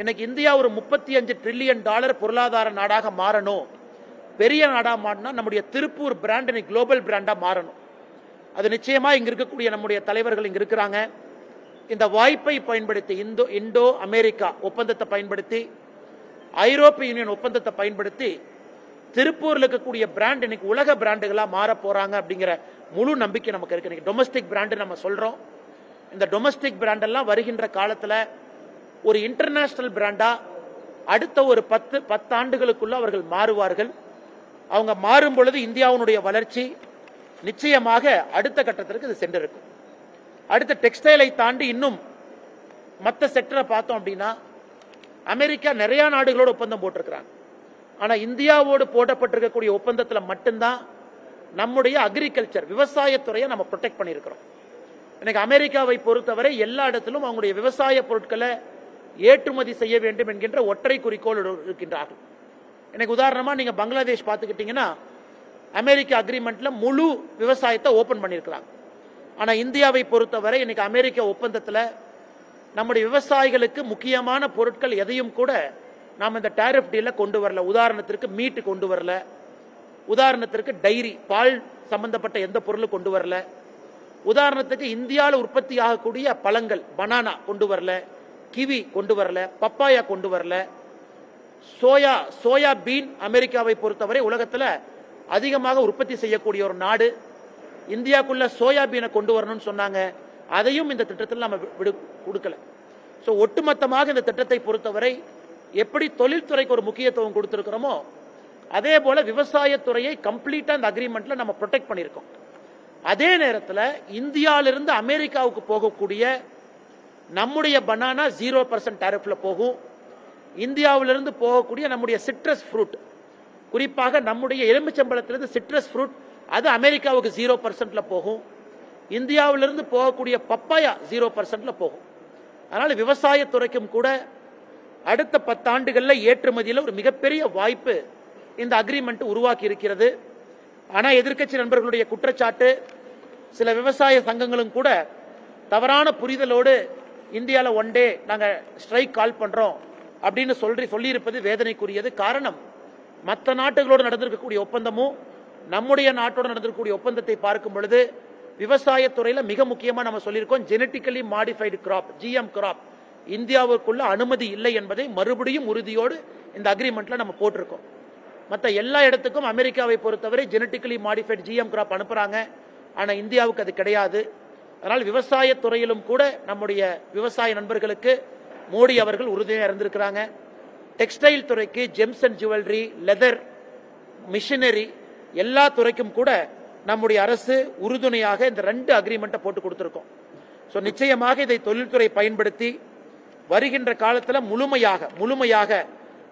இன்னைக்கு இந்தியா ஒரு $35 டிரில்லியன் பொருளாதார நாடாக மாறணும், பெரிய நாடா மாறினா நம்முடைய திருப்பூர் பிராண்ட் இன்னைக்கு குளோபல் பிராண்டா மாறணும். அது நிச்சயமா இங்க இருக்கக்கூடிய நம்முடைய தலைவர்கள் இங்க இருக்கிறாங்க. இந்த வாய்ப்பை பயன்படுத்தி இந்தோ அமெரிக்கா ஒப்பந்தத்தை பயன்படுத்தி, ஐரோப்பிய யூனியன் ஒப்பந்தத்தை பயன்படுத்தி திருப்பூர்ல இருக்கக்கூடிய பிராண்ட் இன்னைக்கு உலக பிராண்டுகளா மாற போறாங்க அப்படிங்கிற முழு நம்பிக்கை நமக்கு இருக்கு. டொமஸ்டிக் பிராண்ட் நம்ம சொல்றோம். இந்த டொமஸ்டிக் பிராண்ட் எல்லாம் வருகின்ற காலத்துல ஒரு இன்டர்நேஷனல் பிராண்டா அடுத்த ஒரு 10 ஆண்டுகளுக்குள்ள அவர்கள் மாறுவார்கள். அவங்க மாறும் பொழுது இந்தியாவுடைய வளர்ச்சி நிச்சயமாக அடுத்த கட்டத்திற்கு இது சென்றிருக்கும். அடுத்த டெக்ஸ்டைலை தாண்டி இன்னும் மற்ற செக்டரை பார்த்தோம் அப்படின்னா, அமெரிக்கா நிறைய நாடுகளோடு ஒப்பந்தம் போட்டிருக்கிறாங்க. ஆனா இந்தியாவோடு போடப்பட்டிருக்கக்கூடிய ஒப்பந்தத்தில் மட்டும்தான் நம்முடைய அக்ரிகல்ச்சர் விவசாயத்துறையை நம்ம ப்ரொடெக்ட் பண்ணியிருக்கிறோம். இன்னைக்கு அமெரிக்காவை பொறுத்தவரை எல்லா இடத்திலும் அவங்களுடைய விவசாய பொருட்களை ஏற்றுமதி செய்ய வேண்டும் என்கின்ற ஒற்றை குறிக்கோள் இருக்கின்றார்கள். எனக்கு உதாரணமா நீங்க பங்களாதேஷ் பார்த்துக்கிட்டீங்கன்னா, அமெரிக்க அக்ரிமெண்ட்ல முழு விவசாயத்தை ஓபன் பண்ணியிருக்கிறாங்க. ஆனா இந்தியாவை பொறுத்தவரை இன்னைக்கு அமெரிக்க ஒப்பந்தத்தில் நம்முடைய விவசாயிகளுக்கு முக்கியமான பொருட்கள் எதையும் கூட நாம் இந்த டாரிஃப் டீல கொண்டு வரல. உதாரணத்திற்கு மீட் கொண்டு வரல, உதாரணத்திற்கு டைரி பால் சம்பந்தப்பட்ட எந்த பொருளும் கொண்டு வரல, உதாரணத்துக்கு இந்தியாவில் உற்பத்தி ஆகக்கூடிய பழங்கள் பனானா கொண்டு வரல, கிவி கொண்டு வரல, பப்பாயா கொண்டு வரல, சோயா பீன் அமெரிக்காவை பொறுத்தவரை உலகத்தில் அதிகமாக உற்பத்தி செய்யக்கூடிய ஒரு நாடு. இந்தியாவுக்குள்ள சோயா பீனை கொண்டு வரணும்னு சொன்னாங்க. அதையும் இந்த திட்டத்தில் நம்ம கொடுக்கல. ஸோ ஒட்டுமொத்தமாக இந்த திட்டத்தை பொறுத்தவரை எப்படி தொழில்துறைக்கு ஒரு முக்கியத்துவம் கொடுத்திருக்கிறோமோ, அதே போல விவசாயத்துறையை கம்ப்ளீட்டா இந்த அக்ரிமெண்ட்ல நம்ம ப்ரொடெக்ட் பண்ணியிருக்கோம். அதே நேரத்தில் இந்தியாவிலிருந்து அமெரிக்காவுக்கு போகக்கூடிய நம்முடைய பனானா 0% டாரிஃப்ல போகும். இந்தியாவிலிருந்து போகக்கூடிய நம்முடைய சிட்ரஸ் ஃப்ரூட், குறிப்பாக நம்முடைய எலுமிச்சம்பழத்திலிருந்து சிட்ரஸ் ஃப்ரூட், அது அமெரிக்காவுக்கு 0%ல போகும். இந்தியாவிலிருந்து போகக்கூடிய பப்பாயா 0%ல போகும். அதனால விவசாயத்துறைக்கும் கூட அடுத்த 10 ஆண்டுகளில் ஏற்றுமதியில் ஒரு மிகப்பெரிய வாய்ப்பு இந்த அக்ரிமெண்ட் உருவாக்கி இருக்கிறது. ஆனால் எதிர்க்கட்சி நண்பர்களுடைய குற்றச்சாட்டு, சில விவசாய சங்கங்களும் கூட தவறான புரிதலோடு இந்தியாவில் ஒன் டே நாங்கள் ஸ்ட்ரைக் கால் பண்றோம் அப்படின்னு சொல்லியிருப்பது வேதனைக்குரியது. காரணம், மற்ற நாட்டுகளோடு நடந்திருக்கக்கூடிய ஒப்பந்தமும் நம்முடைய நாட்டோடு நடந்திருக்கக்கூடிய ஒப்பந்தத்தை பார்க்கும் பொழுது விவசாயத்துறையில் மிக முக்கியமாக நம்ம சொல்லியிருக்கோம், genetically modified crop GM crop இந்தியாவுக்குள்ள அனுமதி இல்லை என்பதை மறுபடியும் உறுதியோடு இந்த அக்ரிமெண்ட்ல நம்ம போட்டிருக்கோம். மற்ற எல்லா இடத்துக்கும் அமெரிக்காவை பொறுத்தவரை ஜெனட்டிக்கலி மாடிஃபைடு GM கிராப் அனுப்புறாங்க. ஆனா இந்தியாவுக்கு அது கிடையாது. அதனால் விவசாயத்துறையிலும் கூட நம்முடைய விவசாய நண்பர்களுக்கு மோடி அவர்கள் உறுதியாக இருந்திருக்கிறாங்க. டெக்ஸ்டைல் துறைக்கு, gems and jewellery, leather, machinery எல்லா துறைக்கும் கூட நம்முடைய அரசு உறுதுணையாக இந்த 2 அக்ரிமெண்ட்டை போட்டு கொடுத்திருக்கோம். ஸோ நிச்சயமாக இதை தொழில்துறை பயன்படுத்தி வருகின்ற காலத்தில் முழுமையாக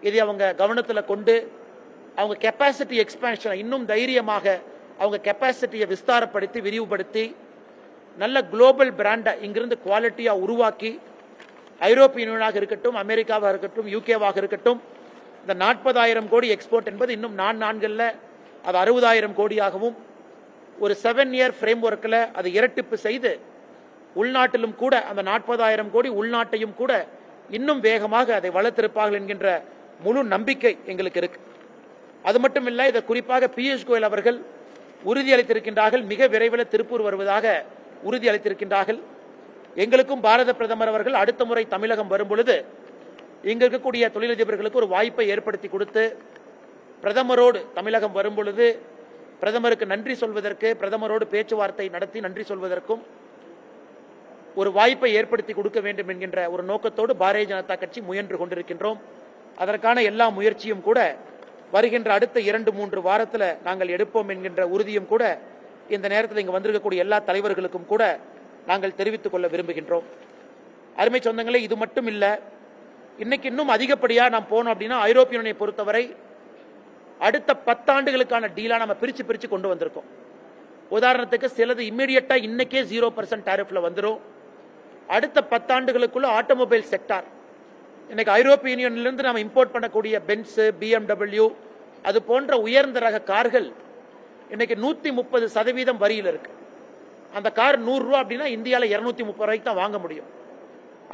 இதை அவங்க கவனத்தில் கொண்டு அவங்க கெப்பாசிட்டி எக்ஸ்பான்ஷனை இன்னும் தைரியமாக அவங்க கெப்பாசிட்டியை விஸ்தாரப்படுத்தி விரிவுபடுத்தி நல்ல குளோபல் பிராண்டை இங்கிருந்து குவாலிட்டியா உருவாக்கி ஐரோப்பிய யூனியனாக இருக்கட்டும், அமெரிக்காவாக இருக்கட்டும், யூகேவாக இருக்கட்டும், இந்த 40,000 கோடி எக்ஸ்போர்ட் என்பது இன்னும் 4 ஆண்டுகளில் அது 60,000 கோடியாகவும் ஒரு 7 இயர் ஃப்ரேம் ஒர்க்கில் அது இரட்டிப்பு செய்து உள்நாட்டிலும் கூட அந்த 40,000 கோடி உள்நாட்டையும் கூட இன்னும் வேகமாக அதை வளர்த்திருப்பார்கள் என்கின்ற முழு நம்பிக்கை எங்களுக்கு இருக்கு. அது மட்டும் இல்லை, இதை குறிப்பாக பியூஷ் கோயல் அவர்கள் உறுதியளித்திருக்கின்றார்கள். மிக விரைவில் திருப்பூர் வருவதாக உறுதியளித்திருக்கின்றார்கள். எங்களுக்கும் பாரத பிரதமர் அவர்கள் அடுத்த முறை தமிழகம் வரும் பொழுது இங்க இருக்கக்கூடிய தொழிலதிபர்களுக்கு ஒரு வாய்ப்பை ஏற்படுத்தி கொடுத்து பிரதமரோடு தமிழகம் வரும்பொழுது பிரதமருக்கு நன்றி சொல்வதற்கு, பிரதமரோடு பேச்சுவார்த்தை நடத்தி நன்றி சொல்வதற்கும் ஒரு வாய்ப்பை ஏற்படுத்தி கொடுக்க வேண்டும் என்கின்ற ஒரு நோக்கத்தோடு பாரதிய ஜனதா கட்சி முயன்று கொண்டிருக்கின்றோம். அதற்கான எல்லா முயற்சியும் கூட வருகின்ற அடுத்த 2-3 வாரத்தில் நாங்கள் எடுப்போம் என்கின்ற உறுதியும் கூட இந்த நேரத்தில் இங்கு வந்திருக்கக்கூடிய எல்லா தலைவர்களுக்கும் கூட நாங்கள் தெரிவித்துக் கொள்ள விரும்புகின்றோம். அருமை சொந்தங்களே, இது மட்டும் இல்ல, இன்னைக்கு இன்னும் அதிகப்படியாக நாம் போனோம் அப்படின்னா ஐரோப்பிய யூனியனை பொறுத்தவரை அடுத்த 10 ஆண்டுகளுக்கான டீலா நம்ம பிரிச்சு கொண்டு வந்திருக்கோம். உதாரணத்துக்கு சிலது இம்மிடியட்டா இன்னைக்கே 0% டாரிஃப்ல வந்துடும். அடுத்த 10 ஆண்டுகளுக்குள்ள ஆட்டோமொபைல் செக்டார், இன்னைக்கு ஐரோப்பிய யூனியனிலிருந்து நாம் இம்போர்ட் பண்ணக்கூடிய பென்ஸ், BMW அது போன்ற உயர்ந்த ரக கார்கள் இன்னைக்கு 130% வரியில் இருக்கு. அந்த கார் 100 ரூபா அப்படின்னா இந்தியாவில் 230 ரூபாய்க்கு தான் வாங்க முடியும்.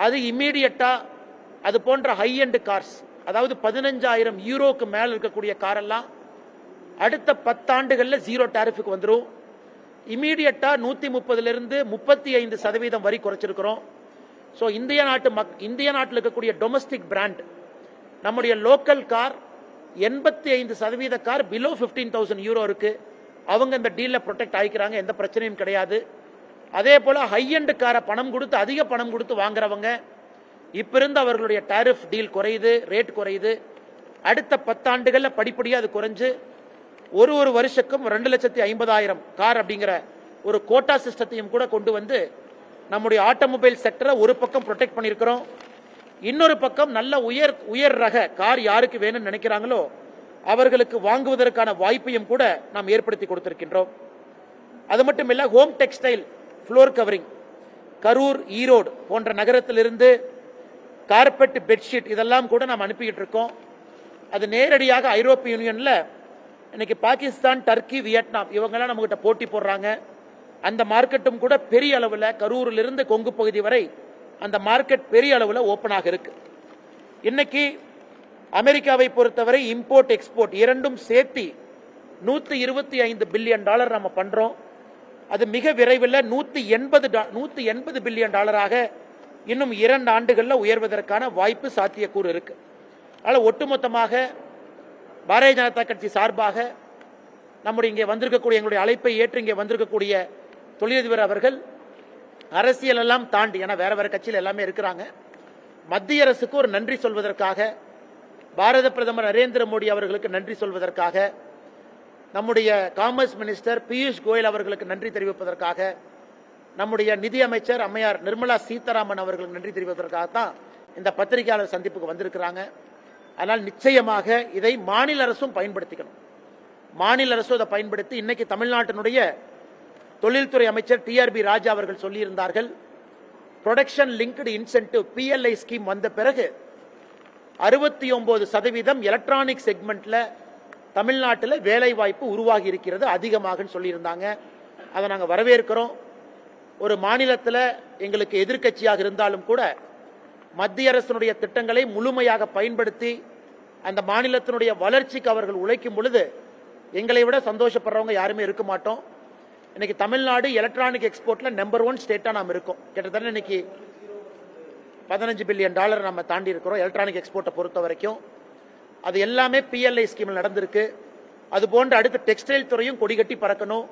அது இம்மீடியட்டா அது போன்ற ஹை எண்ட் கார்ஸ், அதாவது 15,000 யூரோக்கு மேல இருக்கக்கூடிய கார் எல்லாம் அடுத்த 10 ஆண்டுகள்ல 0 டாரிஃபுக்கு வந்துடும். இம்மீடியட்டா 130 35% வரி குறைச்சிருக்கிறோம். ஸோ இந்திய நாட்டில் இருக்கக்கூடிய டொமஸ்டிக் பிராண்ட், நம்முடைய local car 85% car below 15,000 euro இருக்கு. அவங்க இந்த டீல்ல ப்ரொடெக்ட் ஆகிக்கிறாங்க, எந்த பிரச்சனையும் கிடையாது. அதே போல ஹை எண்ட் காரை பணம் கொடுத்து, அதிக பணம் கொடுத்து வாங்குறவங்க இப்ப இருந்து அவர்களுடைய டாரிஃப் டீல் குறையுது, ரேட் குறையுது. அடுத்த 10 ஆண்டுகள்ல படிப்படியாக அது குறைஞ்சு ஒரு வருஷத்துக்கும் 2,50,000 கார் அப்படிங்கிற ஒரு கோட்டா சிஸ்டத்தையும் கூட கொண்டு வந்து நம்முடைய ஆட்டோமொபைல் செக்டரை ஒரு பக்கம் ப்ரொடெக்ட் பண்ணியிருக்கிறோம். இன்னொரு பக்கம் நல்ல உயர் ரக கார் யாருக்கு வேணும்னு நினைக்கிறாங்களோ அவர்களுக்கு வாங்குவதற்கான வாய்ப்பையும் கூட நாம் ஏற்படுத்தி கொடுத்திருக்கின்றோம். அது மட்டும் இல்ல, home textile floor covering Karur, Erode போன்ற நகரத்திலிருந்து கார்பெட், பெட்ஷீட் இதெல்லாம் கூட நாம் அனுப்பிக்கிட்டு இருக்கோம். அது நேரடியாக ஐரோப்பிய யூனியன்ல இன்னைக்கு பாகிஸ்தான், டர்க்கி, வியட்நாம் இவங்கெல்லாம் நம்ம கிட்ட போட்டி போடுறாங்க. அந்த மார்க்கெட்டும் கூட பெரிய அளவில் கரூரிலிருந்து கொங்கு பகுதி வரை அந்த மார்க்கெட் பெரிய அளவில் ஓபன் ஆக இருக்கு. இன்னைக்கு அமெரிக்காவை பொறுத்தவரை இம்போர்ட், எக்ஸ்போர்ட் இரண்டும் சேர்த்து $125 பில்லியன் நம்ம பண்றோம். அது மிக விரைவில் $180 பில்லியன் இன்னும் 2 ஆண்டுகளில் உயர்வதற்கான வாய்ப்பு, சாத்தியக்கூறு இருக்கு. அதனால ஒட்டுமொத்தமாக பாரதிய ஜனதா கட்சி சார்பாக நம்முடைய இங்கே வந்திருக்கக்கூடிய எங்களுடைய அழைப்பை ஏற்று இங்கே வந்திருக்கக்கூடிய தொழிலதிபர் அவர்கள் அரசியல் எல்லாம் தாண்டி, ஏன்னா வேற கட்சியில் எல்லாமே இருக்கிறாங்க, மத்திய அரசுக்கு ஒரு நன்றி சொல்வதற்காக, பாரத பிரதமர் நரேந்திர மோடி அவர்களுக்கு நன்றி சொல்வதற்காக, நம்முடைய காமர்ஸ் மினிஸ்டர் பியூஷ் கோயல் அவர்களுக்கு நன்றி தெரிவிப்பதற்காக, நம்முடைய நிதி அமைச்சர் அம்மையார் நிர்மலா சீதாராமன் அவர்களுக்கு நன்றி தெரிவிப்பதற்காகத்தான் இந்த பத்திரிகையாளர் சந்திப்புக்கு வந்திருக்கிறாங்க. ஆனால் நிச்சயமாக இதை மாநில அரசும் பயன்படுத்திக்கணும். மாநில அரசு அதை பயன்படுத்தி, இன்னைக்கு தமிழ்நாட்டினுடைய தொழில்துறை அமைச்சர் TRB ராஜா அவர்கள் சொல்லியிருந்தார்கள், production linked incentive PLI scheme வந்த பிறகு 69% எலக்ட்ரானிக் செக்மெண்ட்ல தமிழ்நாட்டில் வேலை வாய்ப்பு உருவாகி இருக்கிறது அதிகமாக சொல்லியிருந்தாங்க. அதை நாங்கள் வரவேற்கிறோம். ஒரு மாநிலத்தில் எங்களுக்கு எதிர்க்கட்சியாக இருந்தாலும் கூட மத்திய அரசினுடைய திட்டங்களை முழுமையாக பயன்படுத்தி அந்த மாநிலத்தினுடைய வளர்ச்சிக்கு அவர்கள் உழைக்கும் பொழுது எங்களை விட சந்தோஷப்படுறவங்க யாருமே இருக்க மாட்டோம். இன்னைக்கு தமிழ்நாடு எலக்ட்ரானிக் எக்ஸ்போர்ட்ல நம்பர் 1 ஸ்டேட்டா நாம் இருக்கோம். கிட்டத்தட்ட இன்னைக்கு $15 பில்லியன் நம்ம தாண்டி இருக்கிறோம் எலக்ட்ரானிக் எக்ஸ்போர்ட்டை பொறுத்த வரைக்கும். அது எல்லாமே PLI ஸ்கீமில் நடந்திருக்கு. அது போன்ற அடுத்த டெக்ஸ்டைல் துறையும் கொடிகட்டி பறக்கணும்.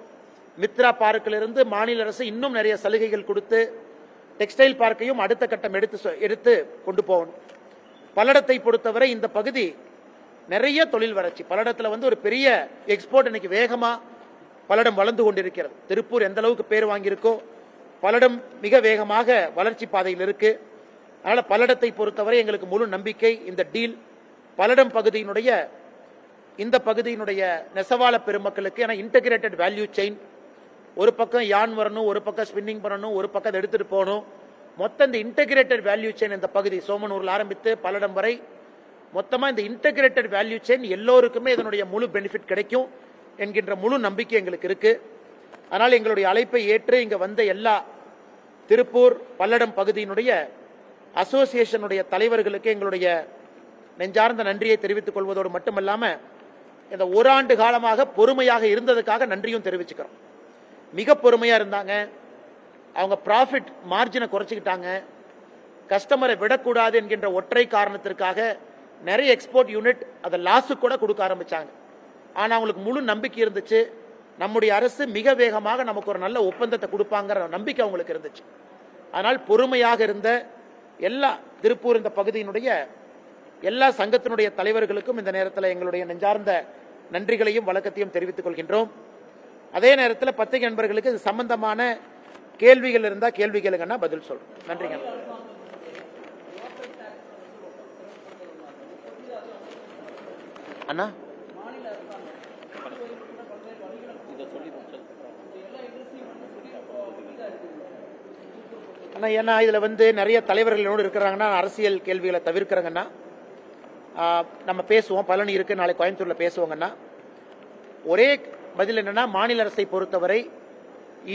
மித்ரா பார்க்கிலிருந்து மாநில அரசு இன்னும் நிறைய சலுகைகள் கொடுத்து டெக்ஸ்டைல் பார்க்கையும் அடுத்த கட்டம் எடுத்து கொண்டு போகணும். பல்லடத்தை பொறுத்தவரை இந்த பகுதி நிறைய தொழில் வளர்ச்சி, பல்லடத்தில் ஒரு பெரிய எக்ஸ்போர்ட் இன்னைக்கு வேகமா பல்லடம் வளர்ந்து கொண்டிருக்கிறது. திருப்பூர் எந்த அளவுக்கு பேர் வாங்கியிருக்கோ பல்லடம் மிக வேகமாக வளர்ச்சி பாதையில் இருக்கு. அதனால பல்லடத்தை பொறுத்தவரை எங்களுக்கு முழு நம்பிக்கை. இந்த டீல் பல்லடம் பகுதியினுடைய இந்த பகுதியினுடைய நெசவாள பெருமக்களுக்கு, ஏன்னா இன்டகிரேட்டட் வேல்யூ செயின், ஒரு பக்கம் யான் வரணும், ஒரு பக்கம் ஸ்பின்னிங் பண்ணணும், ஒரு பக்கம் எடுத்துட்டு போகணும். மொத்தம் இந்த இன்டகிரேட்டட் வேல்யூ செயின் இந்த பகுதி சோமனூர்ல ஆரம்பித்து பல்லடம் வரை மொத்தமா இந்த இன்டகிரேட்டட் வேல்யூ செயின் எல்லோருக்குமே இதனுடைய முழு பெனிஃபிட் கிடைக்கும் என்கின்ற முழு நம்பிக்கை எங்களுக்கு இருக்கு. அதனால் எங்களுடைய அழைப்பை ஏற்று இங்க வந்த எல்லா திருப்பூர், பல்லடம் பகுதியினுடைய அசோசியேஷனுடைய தலைவர்களுக்கு எங்களுடைய நெஞ்சார்ந்த நன்றியை தெரிவித்துக் கொள்வதோடு மட்டுமல்லாம இந்த ஓராண்டு காலமாக பொறுமையாக இருந்ததுக்காக நன்றியும் தெரிவிச்சுக்கிறோம். மிக பொறுமையா இருந்தாங்க. அவங்க ப்ராஃபிட் மார்ஜினை குறைச்சிக்கிட்டாங்க. கஸ்டமரை விடக்கூடாது என்கின்ற ஒற்றை காரணத்திற்காக நிறைய எக்ஸ்போர்ட் யூனிட் அதை லாஸு கூட கொடுக்க ஆரம்பிச்சாங்க. ஆனா அவங்களுக்கு முழு நம்பிக்கை இருந்துச்சு. நம்முடைய அரசு மிக வேகமாக நமக்கு ஒரு நல்ல ஒப்பந்தத்தை கொடுப்பாங்கிற நம்பிக்கை அவங்களுக்கு இருந்துச்சு. ஆனால் பொறுமையாக இருந்த எல்லா திருப்பூர் இந்த பகுதியினுடைய எல்லா சங்கத்தினுடைய தலைவர்களுக்கும் இந்த நேரத்தில் எங்களுடைய நெஞ்சார்ந்த நன்றிகளையும் வணக்கத்தையும் தெரிவித்துக் கொள்கின்றோம். அதே நேரத்தில் பத்திரிகை நண்பர்களுக்கு இது சம்பந்தமான கேள்விகள் இருந்தா கேள்வி கேளுங்கன்னா பதில் சொல்றோம். நன்றிங்க. அண்ணா அண்ணா ஏன்னா இதுல நிறைய தலைவர்களோடு இருக்கிறாங்கன்னா அரசியல் கேள்விகளை தவிர்க்கிறாங்கன்னா நம்ம பேசுவோம். பழனி இருக்கு, நாளை கோயம்புத்தூர்ல பேசுவாங்கன்னா ஒரே பதில் என்னன்னா, மாநில அரசை பொறுத்தவரை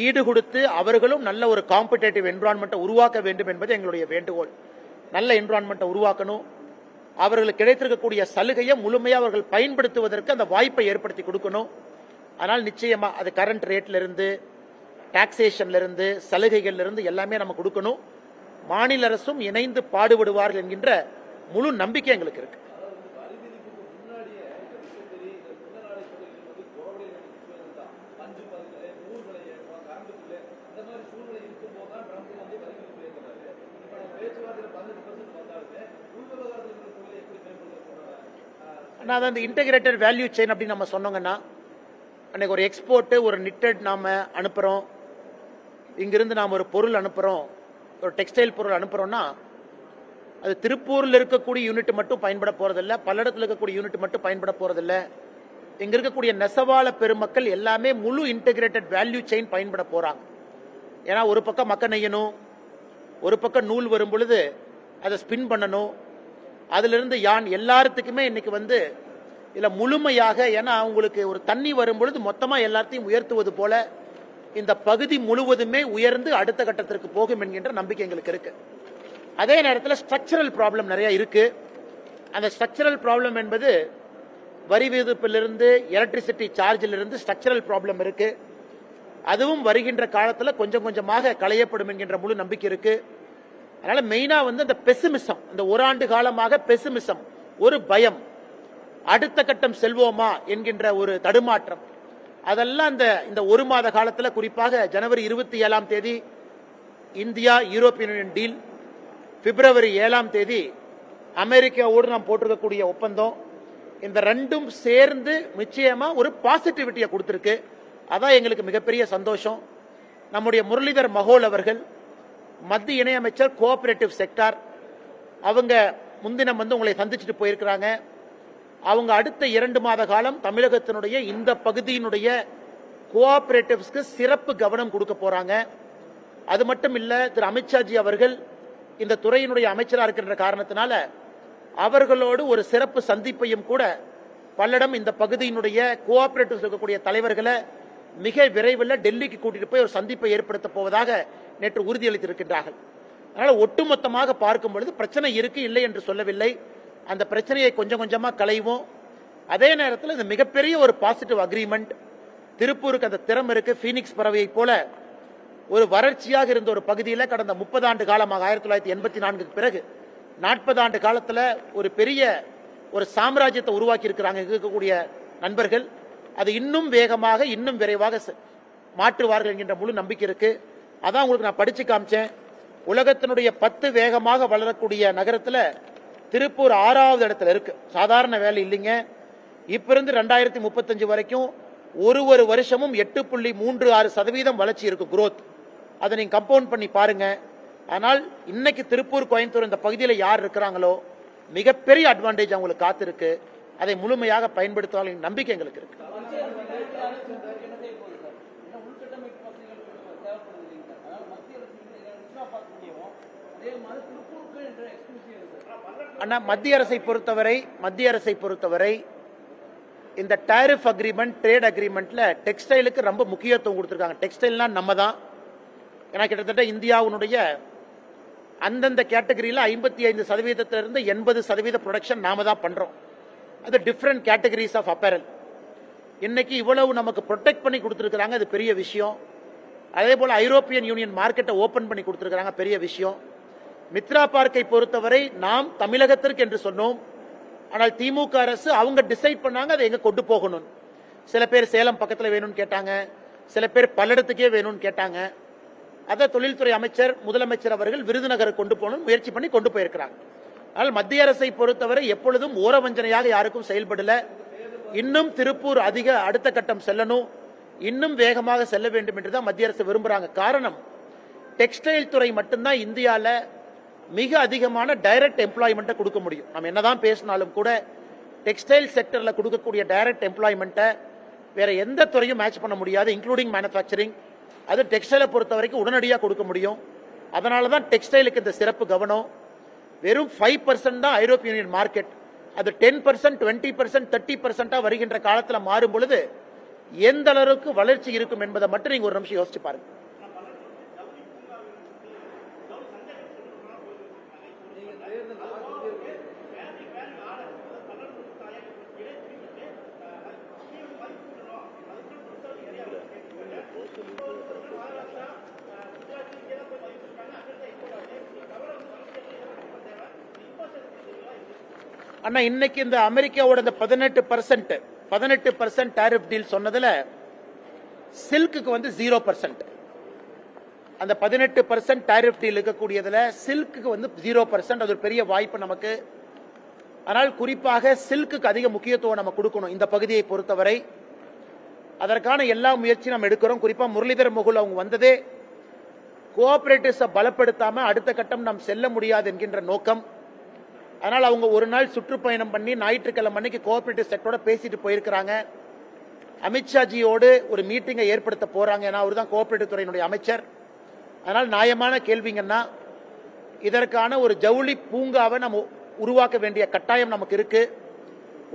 ஈடு கொடுத்து அவர்களும் நல்ல ஒரு காம்படேட்டிவ் என்விரான்மெண்ட்டை உருவாக்க வேண்டும் என்பது எங்களுடைய வேண்டுகோள். நல்ல என்விரான்மெண்ட்டை உருவாக்கணும். அவர்களுக்கு கிடைத்திருக்கக்கூடிய சலுகையை முழுமையாக அவர்கள் பயன்படுத்துவதற்கு அந்த வாய்ப்பை ஏற்படுத்தி கொடுக்கணும். ஆனால் நிச்சயமா அது கரண்ட் ரேட்ல இருந்து, டாக்ஸேஷன்ல இருந்து, சலுகைகள்ல இருந்து எல்லாமே நம்ம கொடுக்கணும். மாநில அரசும் இணைந்து பாடுபடுவார்கள் என்கின்ற முழு நம்பிக்கை எங்களுக்கு இருக்கு. அந்த இன்டகிரேட்டட் வேல்யூ செயின் அப்படின்னு நம்ம சொன்னோங்கன்னா, அன்னைக்கு ஒரு எக்ஸ்போர்ட் ஒரு நிட்டட் நாம அனுப்புறோம், இங்கிருந்து நாம் ஒரு பொருள் அனுப்புறோம், ஒரு டெக்ஸ்டைல் பொருள் அனுப்புறோம்னா அது திருப்பூர்ல இருக்கக்கூடிய யூனிட் மட்டும் பயன்பட போறதில்லை, பல்லடத்தில் இருக்கக்கூடிய யூனிட் மட்டும் பயன்பட போறதில்லை. இங்க இருக்கக்கூடிய நெசவாள பெருமக்கள் எல்லாமே முழு இன்டகிரேட்டட் வேல்யூ செயின் பயன்பட போறாங்க. ஏன்னா ஒரு பக்கம் மக்க நெய்யணும், ஒரு பக்கம் நூல் வரும் பொழுது அதை ஸ்பின் பண்ணணும், அதுல இருந்து யான் எல்லாத்துக்குமே இன்னைக்கு இல்ல முழுமையாக, ஏன்னா உங்களுக்கு ஒரு தண்ணி வரும் பொழுது மொத்தமா எல்லாத்தையும் உயர்த்துவது போல இந்த பகுதி முழுவதுமே உயர்ந்து அடுத்த கட்டத்திற்கு போகும் என்கின்ற நம்பிக்கை எங்களுக்கு இருக்கு. அதே நேரத்தில் ஸ்ட்ரக்சரல் ப்ராப்ளம் நிறைய இருக்கு. அந்த ஸ்ட்ரக்சரல் ப்ராப்ளம் என்பது வரி விதிப்பிலிருந்து, எலக்ட்ரிசிட்டி சார்ஜில் இருந்து ஸ்ட்ரக்சரல் ப்ராப்ளம் இருக்கு. அதுவும் வருகின்ற காலத்தில் கொஞ்சம் கொஞ்சமாக களையப்படும் என்கின்ற முழு நம்பிக்கை இருக்கு. அதனால மெயினா அந்த பெசிமிசம், இந்த ஓராண்டு காலமாக பெசிமிசம், ஒரு பயம், அடுத்த கட்டம் செல்வோமா என்கின்ற ஒரு தடுமாற்றம், அதெல்லாம் இந்த ஒரு மாத காலத்தில், குறிப்பாக ஜனவரி 27ஆம் தேதி இந்தியா யூரோப்பியன் யூனியன் டீல், பிப்ரவரி 7ஆம் தேதி அமெரிக்காவோடு நாம் போட்டிருக்கக்கூடிய ஒப்பந்தம், இந்த ரெண்டும் சேர்ந்து நிச்சயமா ஒரு பாசிட்டிவிட்டியை கொடுத்திருக்கு. அதான் எங்களுக்கு மிகப்பெரிய சந்தோஷம். நம்முடைய முரளிதர் மகோல் அவர்கள், மத்திய இணையமைச்சர் கோஆபரேட்டிவ் செக்டார், அவங்க முன்தினம் உங்களை சந்திச்சுட்டு போயிருக்கிறாங்க. அவங்க அடுத்த 2 மாத காலம் தமிழகத்தினுடைய இந்த பகுதியினுடைய கோஆபரேட்டிவ்ஸ்க்கு சிறப்பு கவனம் கொடுக்க போறாங்க. அது மட்டும் இல்ல, திரு அமித்ஷாஜி அவர்கள் இந்த துறையினுடைய அமைச்சராக இருக்கின்ற காரணத்தினால அவர்களோடு ஒரு சிறப்பு சந்திப்பையும் கூட பல்லடம் இந்த பகுதியினுடைய கோஆபரேட்டிவ்ஸ் இருக்கக்கூடிய தலைவர்களை மிக விரைவில் டெல்லிக்கு கூட்டிட்டு போய் ஒரு சந்திப்பை ஏற்படுத்த போவதாக நேற்று உறுதியளித்திருக்கின்றார்கள். அதனால ஒட்டுமொத்தமாக பார்க்கும் பொழுது பிரச்சனை இருக்கு, இல்லை என்று சொல்லவில்லை. அந்த பிரச்சனையை கொஞ்சம் கொஞ்சமா களைவோம். அதே நேரத்தில் இது மிகப்பெரிய ஒரு பாசிட்டிவ் அக்ரிமெண்ட். திருப்பூருக்கு அந்த திறமை இருக்கு. பீனிக்ஸ் பறவையை போல ஒரு வறட்சியாக இருந்த ஒரு பகுதியில் கடந்த 30 ஆண்டு காலமாக 1984 பிறகு 40 ஆண்டு காலத்தில் ஒரு பெரிய ஒரு சாம்ராஜ்யத்தை உருவாக்கி இருக்கிறாங்க இருக்கக்கூடிய நண்பர்கள். அது இன்னும் வேகமாக, இன்னும் விரைவாக மாற்றுவார்கள் என்கின்ற முழு நம்பிக்கை இருக்கு. அதான் உங்களுக்கு நான் படிச்சு காமிச்சேன். உலகத்தினுடைய 10 வேகமாக வளரக்கூடிய நகரத்தில் திருப்பூர் 6வது இடத்துல இருக்கு. சாதாரண வேலை இல்லைங்க. இப்ப இருந்து 2035 வரைக்கும் ஒரு வருஷமும் 8.36% வளர்ச்சி இருக்கு, குரோத். அதை நீங்க கம்பவுண்ட் பண்ணி பாருங்க. ஆனால் இன்னைக்கு திருப்பூர், கோயம்புத்தூர் இந்த பகுதியில் யார் இருக்கிறாங்களோ மிகப்பெரிய அட்வான்டேஜ் அவங்களுக்கு காத்திருக்கு. அதை முழுமையாக பயன்படுத்துவாங்க நம்பிக்கை எங்களுக்கு இருக்கு. ஆனா மத்திய அரசை பொறுத்தவரை இந்த டாரிஃப் அக்ரிமெண்ட், ட்ரேட் அக்ரிமெண்ட்ல டெக்ஸ்டைலுக்கு ரொம்ப முக்கியத்துவம் கொடுத்திருக்காங்க. டெக்ஸ்டைல்னா நம்ம தான். ஏன்னா கிட்டத்தட்ட இந்தியாவுடைய அந்தந்த கேட்டகரியில் 55% 80% ப்ரொடக்ஷன் நாம தான் பண்றோம். அது டிஃபரெண்ட் கேட்டகரிஸ் ஆஃப் அப்பேரல். இன்னைக்கு இவ்வளவு நமக்கு ப்ரொடெக்ட் பண்ணி கொடுத்திருக்கிறாங்க, அது பெரிய விஷயம். அதே போல ஐரோப்பியன் யூனியன் மார்க்கெட்டை ஓபன் பண்ணி கொடுத்திருக்கிறாங்க, பெரிய விஷயம். மித்ரா பார்க்கை பொறுத்தவரை நாம் தமிழகத்திற்கு என்று சொன்னோம். ஆனால் திமுக அரசு அவங்க டிசைட் பண்ணாங்க அதை எங்க கொண்டு போகணும். சில பேர் சேலம் பக்கத்தில் வேணும்னு கேட்டாங்க, சில பேர் பல்லடத்துக்கே வேணும்னு கேட்டாங்க. அதை தொழில்துறை அமைச்சர் முதலமைச்சர் அவர்கள் விருதுநகர் கொண்டு போகணும் முயற்சி பண்ணி கொண்டு போயிருக்கிறாங்க. ஆனால் மத்திய அரசை பொறுத்தவரை எப்பொழுதும் ஓரவஞ்சனையாக யாருக்கும் செயல்படல. இன்னும் திருப்பூர் அடுத்த கட்டம் செல்லணும், இன்னும் வேகமாக செல்ல வேண்டும் என்றுதான் மத்திய அரசு விரும்புறாங்க. காரணம், டெக்ஸ்டைல் துறை மட்டும்தான் இந்தியாவில் மிக அதிகமான டைரக்ட் எம்ப்ளாய்மெண்ட்டை கொடுக்க முடியும். நம்ம என்னதான் பேசினாலும் கூட டெக்ஸ்டைல் செக்டர்ல கொடுக்கக்கூடிய டைரக்ட் எம்ப்ளாய்மெண்ட்டை வேற எந்த துறையும் மேட்ச் பண்ண முடியாது, இன்க்ளூடிங் மேனுஃபேக்சரிங். அது டெக்ஸ்டைலை பொறுத்த வரைக்கும் உடனடியாக கொடுக்க முடியும். அதனால தான் டெக்ஸ்டைலுக்கு இந்த சிறப்பு கவனம். வெறும் 5% தான் ஐரோப்பிய யூனியன் மார்க்கெட். அது 10%, 20%, 30% வருகின்ற காலத்தில் மாறும் பொழுது எந்த அளவுக்கு வளர்ச்சி இருக்கும் என்பதை மட்டும் நீங்க ஒரு நிமிஷம் யோசிச்சு பாருங்க. ஆனா இன்னைக்கு இந்த அமெரிக்காவோட 18% டாரிஃப் டீல் சொன்னதுல சில்க்கு வந்து 0%. அந்த 18% டாரிஃப் டீல் இருக்கக்கூடியதுல சில்க்கு வந்து 0%. அது ஒரு பெரிய வாய்ப்பு நமக்கு. ஆனால் குறிப்பாக சில்க்கு அதிக முக்கியத்துவம் நம்ம கொடுக்கணும் இந்த பகுதியை பொறுத்தவரை. அதற்கான எல்லா முயற்சியும் நம்ம எடுக்கிறோம். குறிப்பா முரளிதர் முகுல் அவங்க வந்ததே கோஆபரேட்டிவ்ஸை பலப்படுத்தாம அடுத்த கட்டம் நாம் செல்ல முடியாது என்கின்ற நோக்கம். அதனால் அவங்க ஒரு நாள் சுற்றுப்பயணம் பண்ணி ஞாயிற்றுக்கிழமை அன்னைக்கு கோஆபரேட்டிவ் செக்டரோட பேசிட்டு போயிருக்கிறாங்க. அமித்ஷாஜியோடு ஒரு மீட்டிங்கை ஏற்படுத்த போறாங்க. ஏன்னா அவர் தான் கோஆபரேட்டிவ் துறையினுடைய அமைச்சர். அதனால் நியாயமான கேள்விங்கன்னா இதற்கான ஒரு ஜவுளி பூங்காவை நம்ம உருவாக்க வேண்டிய கட்டாயம் நமக்கு இருக்கு.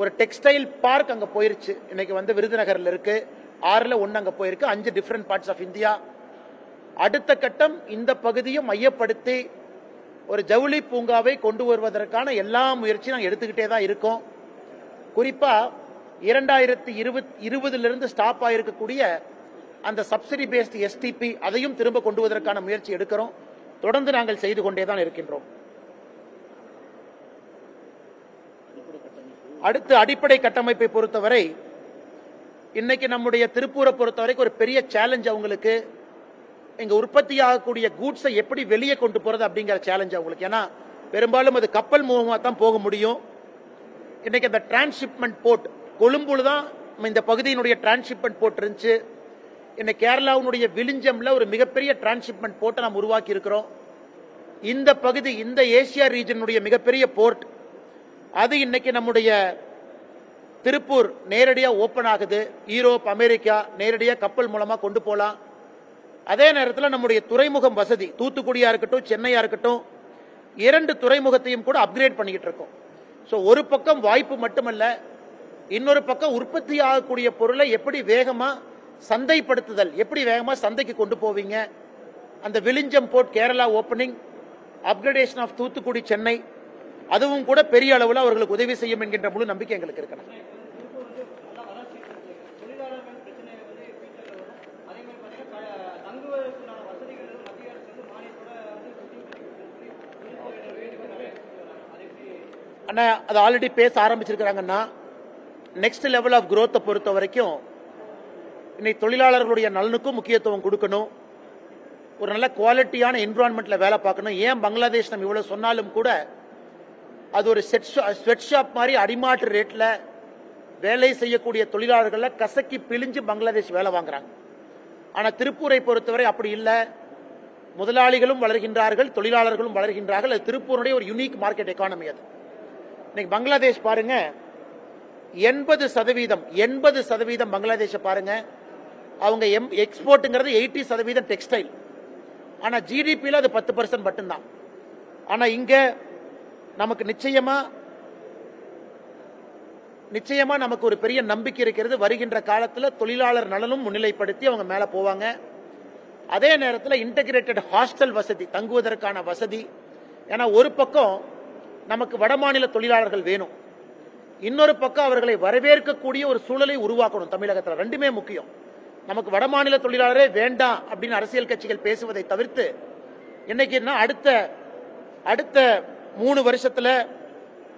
ஒரு டெக்ஸ்டைல் பார்க் அங்க போயிருச்சு. இன்னைக்கு வந்து விருதுநகர்ல இருக்கு, 6ல் 1 அங்க போயிருக்கு. 5 டிஃபரண்ட் பார்ட்ஸ் ஆஃப் இந்தியா. அடுத்த கட்டம் இந்த பகுதியை மையப்படுத்தி ஒரு ஜவுளி பூங்காவை கொண்டு வருவதற்கான எல்லா முயற்சியும் நாங்கள் எடுத்துக்கிட்டே தான் இருக்கோம். குறிப்பா 2020 ஸ்டாப் ஆயிருக்கக்கூடிய அந்த சப்சிடி பேஸ்ட் எஸ்டிபி அதையும் திரும்ப கொண்டு வருவதற்கான முயற்சி எடுக்கிறோம். தொடர்ந்து நாங்கள் செய்து கொண்டே தான் இருக்கின்றோம். அடுத்து அடிப்படை கட்டமைப்பை பொறுத்தவரை இன்னைக்கு நம்முடைய திருப்பூரை பொறுத்தவரைக்கும் ஒரு பெரிய சேலஞ்ச் அவங்களுக்கு. இங்க உற்பத்தி ஆகக்கூடிய கூட்ஸை எப்படி வெளியே கொண்டு போறது அப்படிங்கிற சேலஞ்ச் அவங்களுக்கு. ஏன்னா பெரும்பாலும் அது கப்பல் மூலமா தான் போக முடியும். இன்னைக்கு அந்த டிரான்ஸ்ஷிப்மெண்ட் போர்ட் கொழும்புல தான் இந்த பகுதியினுடைய டிரான்ஸ்ஷிப்மெண்ட் போர்ட் இருந்துச்சு. இன்னைக்கு கேரளாவுடைய விலிஞ்சம்ல ஒரு மிகப்பெரிய டிரான்ஸ்ஷிப்மெண்ட் போர்ட்டை நாம் உருவாக்கி இருக்கிறோம். இந்த பகுதி இந்த ஏசியா ரீஜனுடைய மிகப்பெரிய போர்ட் அது இன்னைக்கு நம்முடைய திருப்பூர் நேரடியா ஓபன் ஆகுது. யூரோப், அமெரிக்கா நேரடியா கப்பல் மூலமா கொண்டு போலாம். அதே நேரத்தில் நம்முடைய துறைமுகம் வசதி தூத்துக்குடியா இருக்கட்டும், சென்னையா இருக்கட்டும், 2 துறைமுகத்தையும் கூட அப்கிரேட் பண்ணிக்கிட்டு இருக்கோம். ஸோ ஒரு பக்கம் வாய்ப்பு மட்டுமல்ல, இன்னொரு பக்கம் உற்பத்தி ஆகக்கூடிய பொருளை எப்படி வேகமா சந்தைப்படுத்துதல், எப்படி வேகமா சந்தைக்கு கொண்டு போவீங்க. அந்த Vizhinjam port Kerala opening, upgradation of Thoothukudi Chennai, அதுவும் கூட பெரிய அளவில் அவர்களுக்கு உதவி செய்யும் என்கின்ற முழு நம்பிக்கை எங்களுக்கு இருக்கிறது. அது ஆல்ரெடி பேச ஆரம்பிச்சிருக்கிறாங்கன்னா நெக்ஸ்ட் லெவல் ஆஃப் growth பொறுத்த வரைக்கும் இன்னைக்கு தொழிலாளர்களுடைய நலனுக்கும் முக்கியத்துவம் கொடுக்கணும். ஒரு நல்ல குவாலிட்டியான என்விரான்மெண்ட்ல வேலை பார்க்கணும். ஏன் பங்களாதேஷ் நம்ம இவ்வளவு சொன்னாலும் கூட அது ஒரு ஸ்வெட் ஷாப் மாதிரி அடிமாட்டு ரேட்ல வேலை செய்யக்கூடிய தொழிலாளர்களை கசக்கி பிழிஞ்சு பங்களாதேஷ் வேலை வாங்குறாங்க. ஆனா திருப்பூரை பொறுத்தவரை அப்படி இல்லை. முதலாளிகளும் வளர்கின்றார்கள், தொழிலாளர்களும் வளர்கின்றார்கள். அது திருப்பூருடைய ஒரு யூனிக் மார்க்கெட் எக்கானமி. அது இன்னைக்கு பங்களாதேஷ் பாருங்க, 80% பங்களாதேஷ பாருங்க. அவங்க எக்ஸ்போர்ட்ங்கிறது 80% டெக்ஸ்டைல். ஆனா ஜிடிபியில் அது 10% மட்டும்தான். ஆனா இங்க நமக்கு நிச்சயமா நமக்கு ஒரு பெரிய நம்பிக்கை இருக்கிறது. வருகின்ற காலத்தில் தொழிலாளர் நலனும் முன்னிலைப்படுத்தி அவங்க மேல போவாங்க. அதே நேரத்தில் இன்டகிரேட்டட் ஹாஸ்டல் வசதி, தங்குவதற்கான வசதி. ஏன்னா ஒரு பக்கம் நமக்கு வடமாநில தொழிலாளர்கள் வேணும், இன்னொரு பக்கம் அவர்களை வரவேற்கக்கூடிய ஒரு சூழலை உருவாக்கணும். தமிழகத்தில் ரெண்டுமே முக்கியம். நமக்கு வடமாநில தொழிலாளரே வேண்டாம் அப்படின்னு அரசியல் கட்சிகள் பேசுவதை தவிர்த்து இன்னைக்கு அடுத்த 3 வருஷத்துல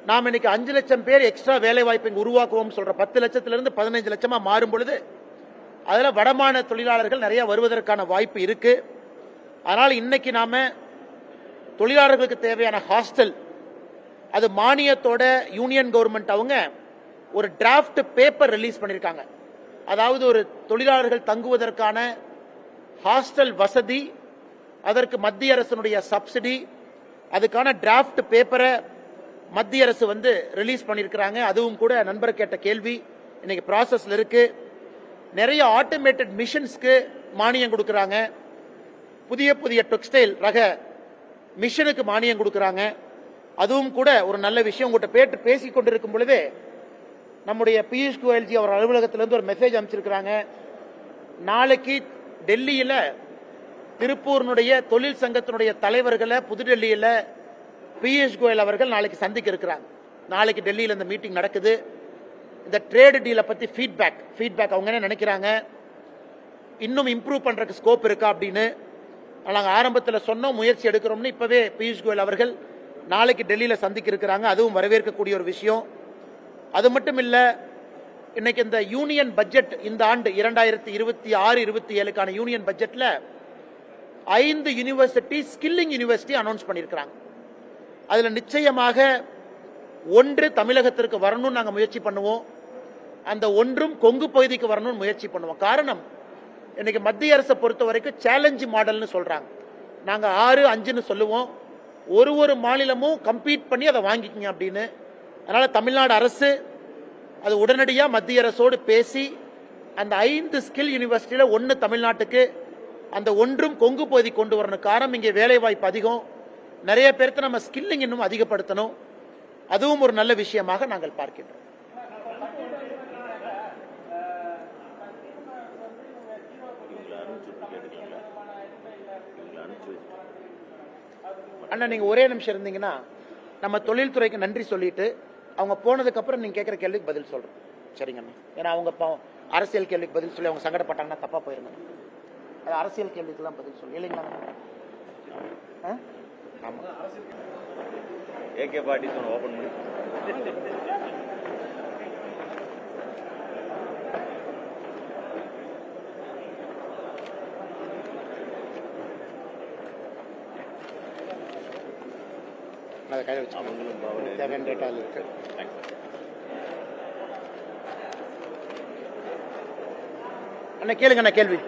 நாம் இன்னைக்கு 5 லட்சம் பேர் எக்ஸ்ட்ரா வேலை வாய்ப்பை உருவாக்குவோம் சொல்ற 10 லட்சத்திலிருந்து 15 லட்சமா மாறும் பொழுது அதுல வடமாநில தொழிலாளர்கள் நிறைய வருவதற்கான வாய்ப்பு இருக்கு. அதனால இன்னைக்கு நாம தொழிலாளர்களுக்கு தேவையான ஹாஸ்டல் அது மானியத்தோட யூனியன் கவர்மெண்ட் அவங்க ஒரு டிராஃப்ட் பேப்பர் ரிலீஸ் பண்ணிருக்காங்க. அதாவது ஒரு தொழிலாளர்கள் தங்குவதற்கான ஹாஸ்டல் வசதி, அதற்கு மத்திய அரசினுடைய சப்சிடி, அதுக்கான டிராஃப்ட் பேப்பரை மத்திய அரசு ரிலீஸ் பண்ணிருக்காங்க. அதுவும் கூட நண்பர் கேட்ட கேள்வி இன்னைக்கு ப்ராசஸ்ல இருக்கு. நிறைய ஆட்டோமேட்டட் மிஷின்ஸ்க்கு மானியம் கொடுக்கறாங்க. புதிய புதிய டெக்ஸ்டைல் ரக மிஷனுக்கு மானியம் கொடுக்கறாங்க. அதுவும் கூட ஒரு நல்ல விஷயம். உங்கள்கிட்ட பேசிக் கொண்டிருக்கும் பொழுதே நம்முடைய பியூஷ் கோயல்ஜி அவர் அலுவலகத்திலிருந்து ஒரு மெசேஜ் அனுப்பிச்சிருக்கிறாங்க. நாளைக்கு டெல்லியில திருப்பூர்னுடைய தொழில் சங்கத்தினுடைய தலைவர்களை புதுடெல்லியில பியூஷ் கோயல் அவர்கள் நாளைக்கு சந்திக்க இருக்கிறாங்க. நாளைக்கு டெல்லியில் இந்த மீட்டிங் நடக்குது. இந்த ட்ரேட் டீலை பத்தி ஃபீட்பேக் அவங்க என்ன நினைக்கிறாங்க, இன்னும் இம்ப்ரூவ் பண்றதுக்கு ஸ்கோப் இருக்கா அப்படின்னு நாங்க ஆரம்பத்தில் சொன்னோம், முயற்சி எடுக்கிறோம்னு. இப்பவே பியூஷ் கோயல் அவர்கள் நாளைக்கு டெல்லியில சந்திக்க இருக்கிறாங்க. அதுவும் வரவேற்கக்கூடிய ஒரு விஷயம். அது மட்டும் இல்ல, இன்னைக்கு இந்த யூனியன் பட்ஜெட் இந்த ஆண்டு 2026-27க்கான யூனியன் பட்ஜெட்ல 5 யூனிவர்சிட்டி ஸ்கில்லிங் யூனிவர்சிட்டி அனௌன்ஸ் பண்ணிருக்காங்க. அதுல நிச்சயமாக 1 தமிழகத்திற்கு வரணும்னு நாங்க முயற்சி பண்ணுவோம். அந்த 1ம் கொங்கு பகுதிக்கு வரணும்னு முயற்சி பண்ணுவோம். காரணம், இன்னைக்கு மத்திய அரசை பொறுத்த வரைக்கும் சேலஞ்ச் மாடல்னு சொல்றாங்க. நாங்க 6-5ன்னு சொல்லுவோம். ஒரு மாநிலமும் கம்பீட் பண்ணி அதை வாங்கிக்கங்க அப்படின்னு. அதனால தமிழ்நாடு அரசு அது உடனடியாக மத்திய அரசோடு பேசி அந்த 5 ஸ்கில் யூனிவர்சிட்டியில 1 தமிழ்நாட்டுக்கு, அந்த 1ம் கொங்கு பகுதி கொண்டு வரணும். காரணம், இங்கே வேலை வாய்ப்பு அதிகம், நிறைய பேருக்கு நம்ம ஸ்கில்லிங் இன்னும் அதிகப்படுத்தணும். அதுவும் ஒரு நல்ல விஷயமாக நாங்கள் பார்க்கின்றோம். அண்ணா, நீங்க ஒரே நிமிஷம் இருந்தீங்கன்னா நம்ம தொழில்துறைக்கு நன்றி சொல்லிட்டு அவங்க போனதுக்கு அப்புறம் நீங்க கேட்கிற கேள்விக்கு பதில் சொல்றோம். சரிங்கண்ணா. ஏன்னா அவங்க அரசியல் கேள்விக்கு பதில் சொல்லி அவங்க சங்கடப்பட்டாங்கன்னா தப்பா போயிருங்க. அது அரசியல் கேள்விக்கெல்லாம் பதில் சொல்லி இல்லைங்களா? ஏகே பார்ட்டி ஓபன் பண்ணி அதை கையில் வச்சு தேவையான டேட்டா இருக்கு. அண்ணா கேளுங்க அண்ணா கேள்வி.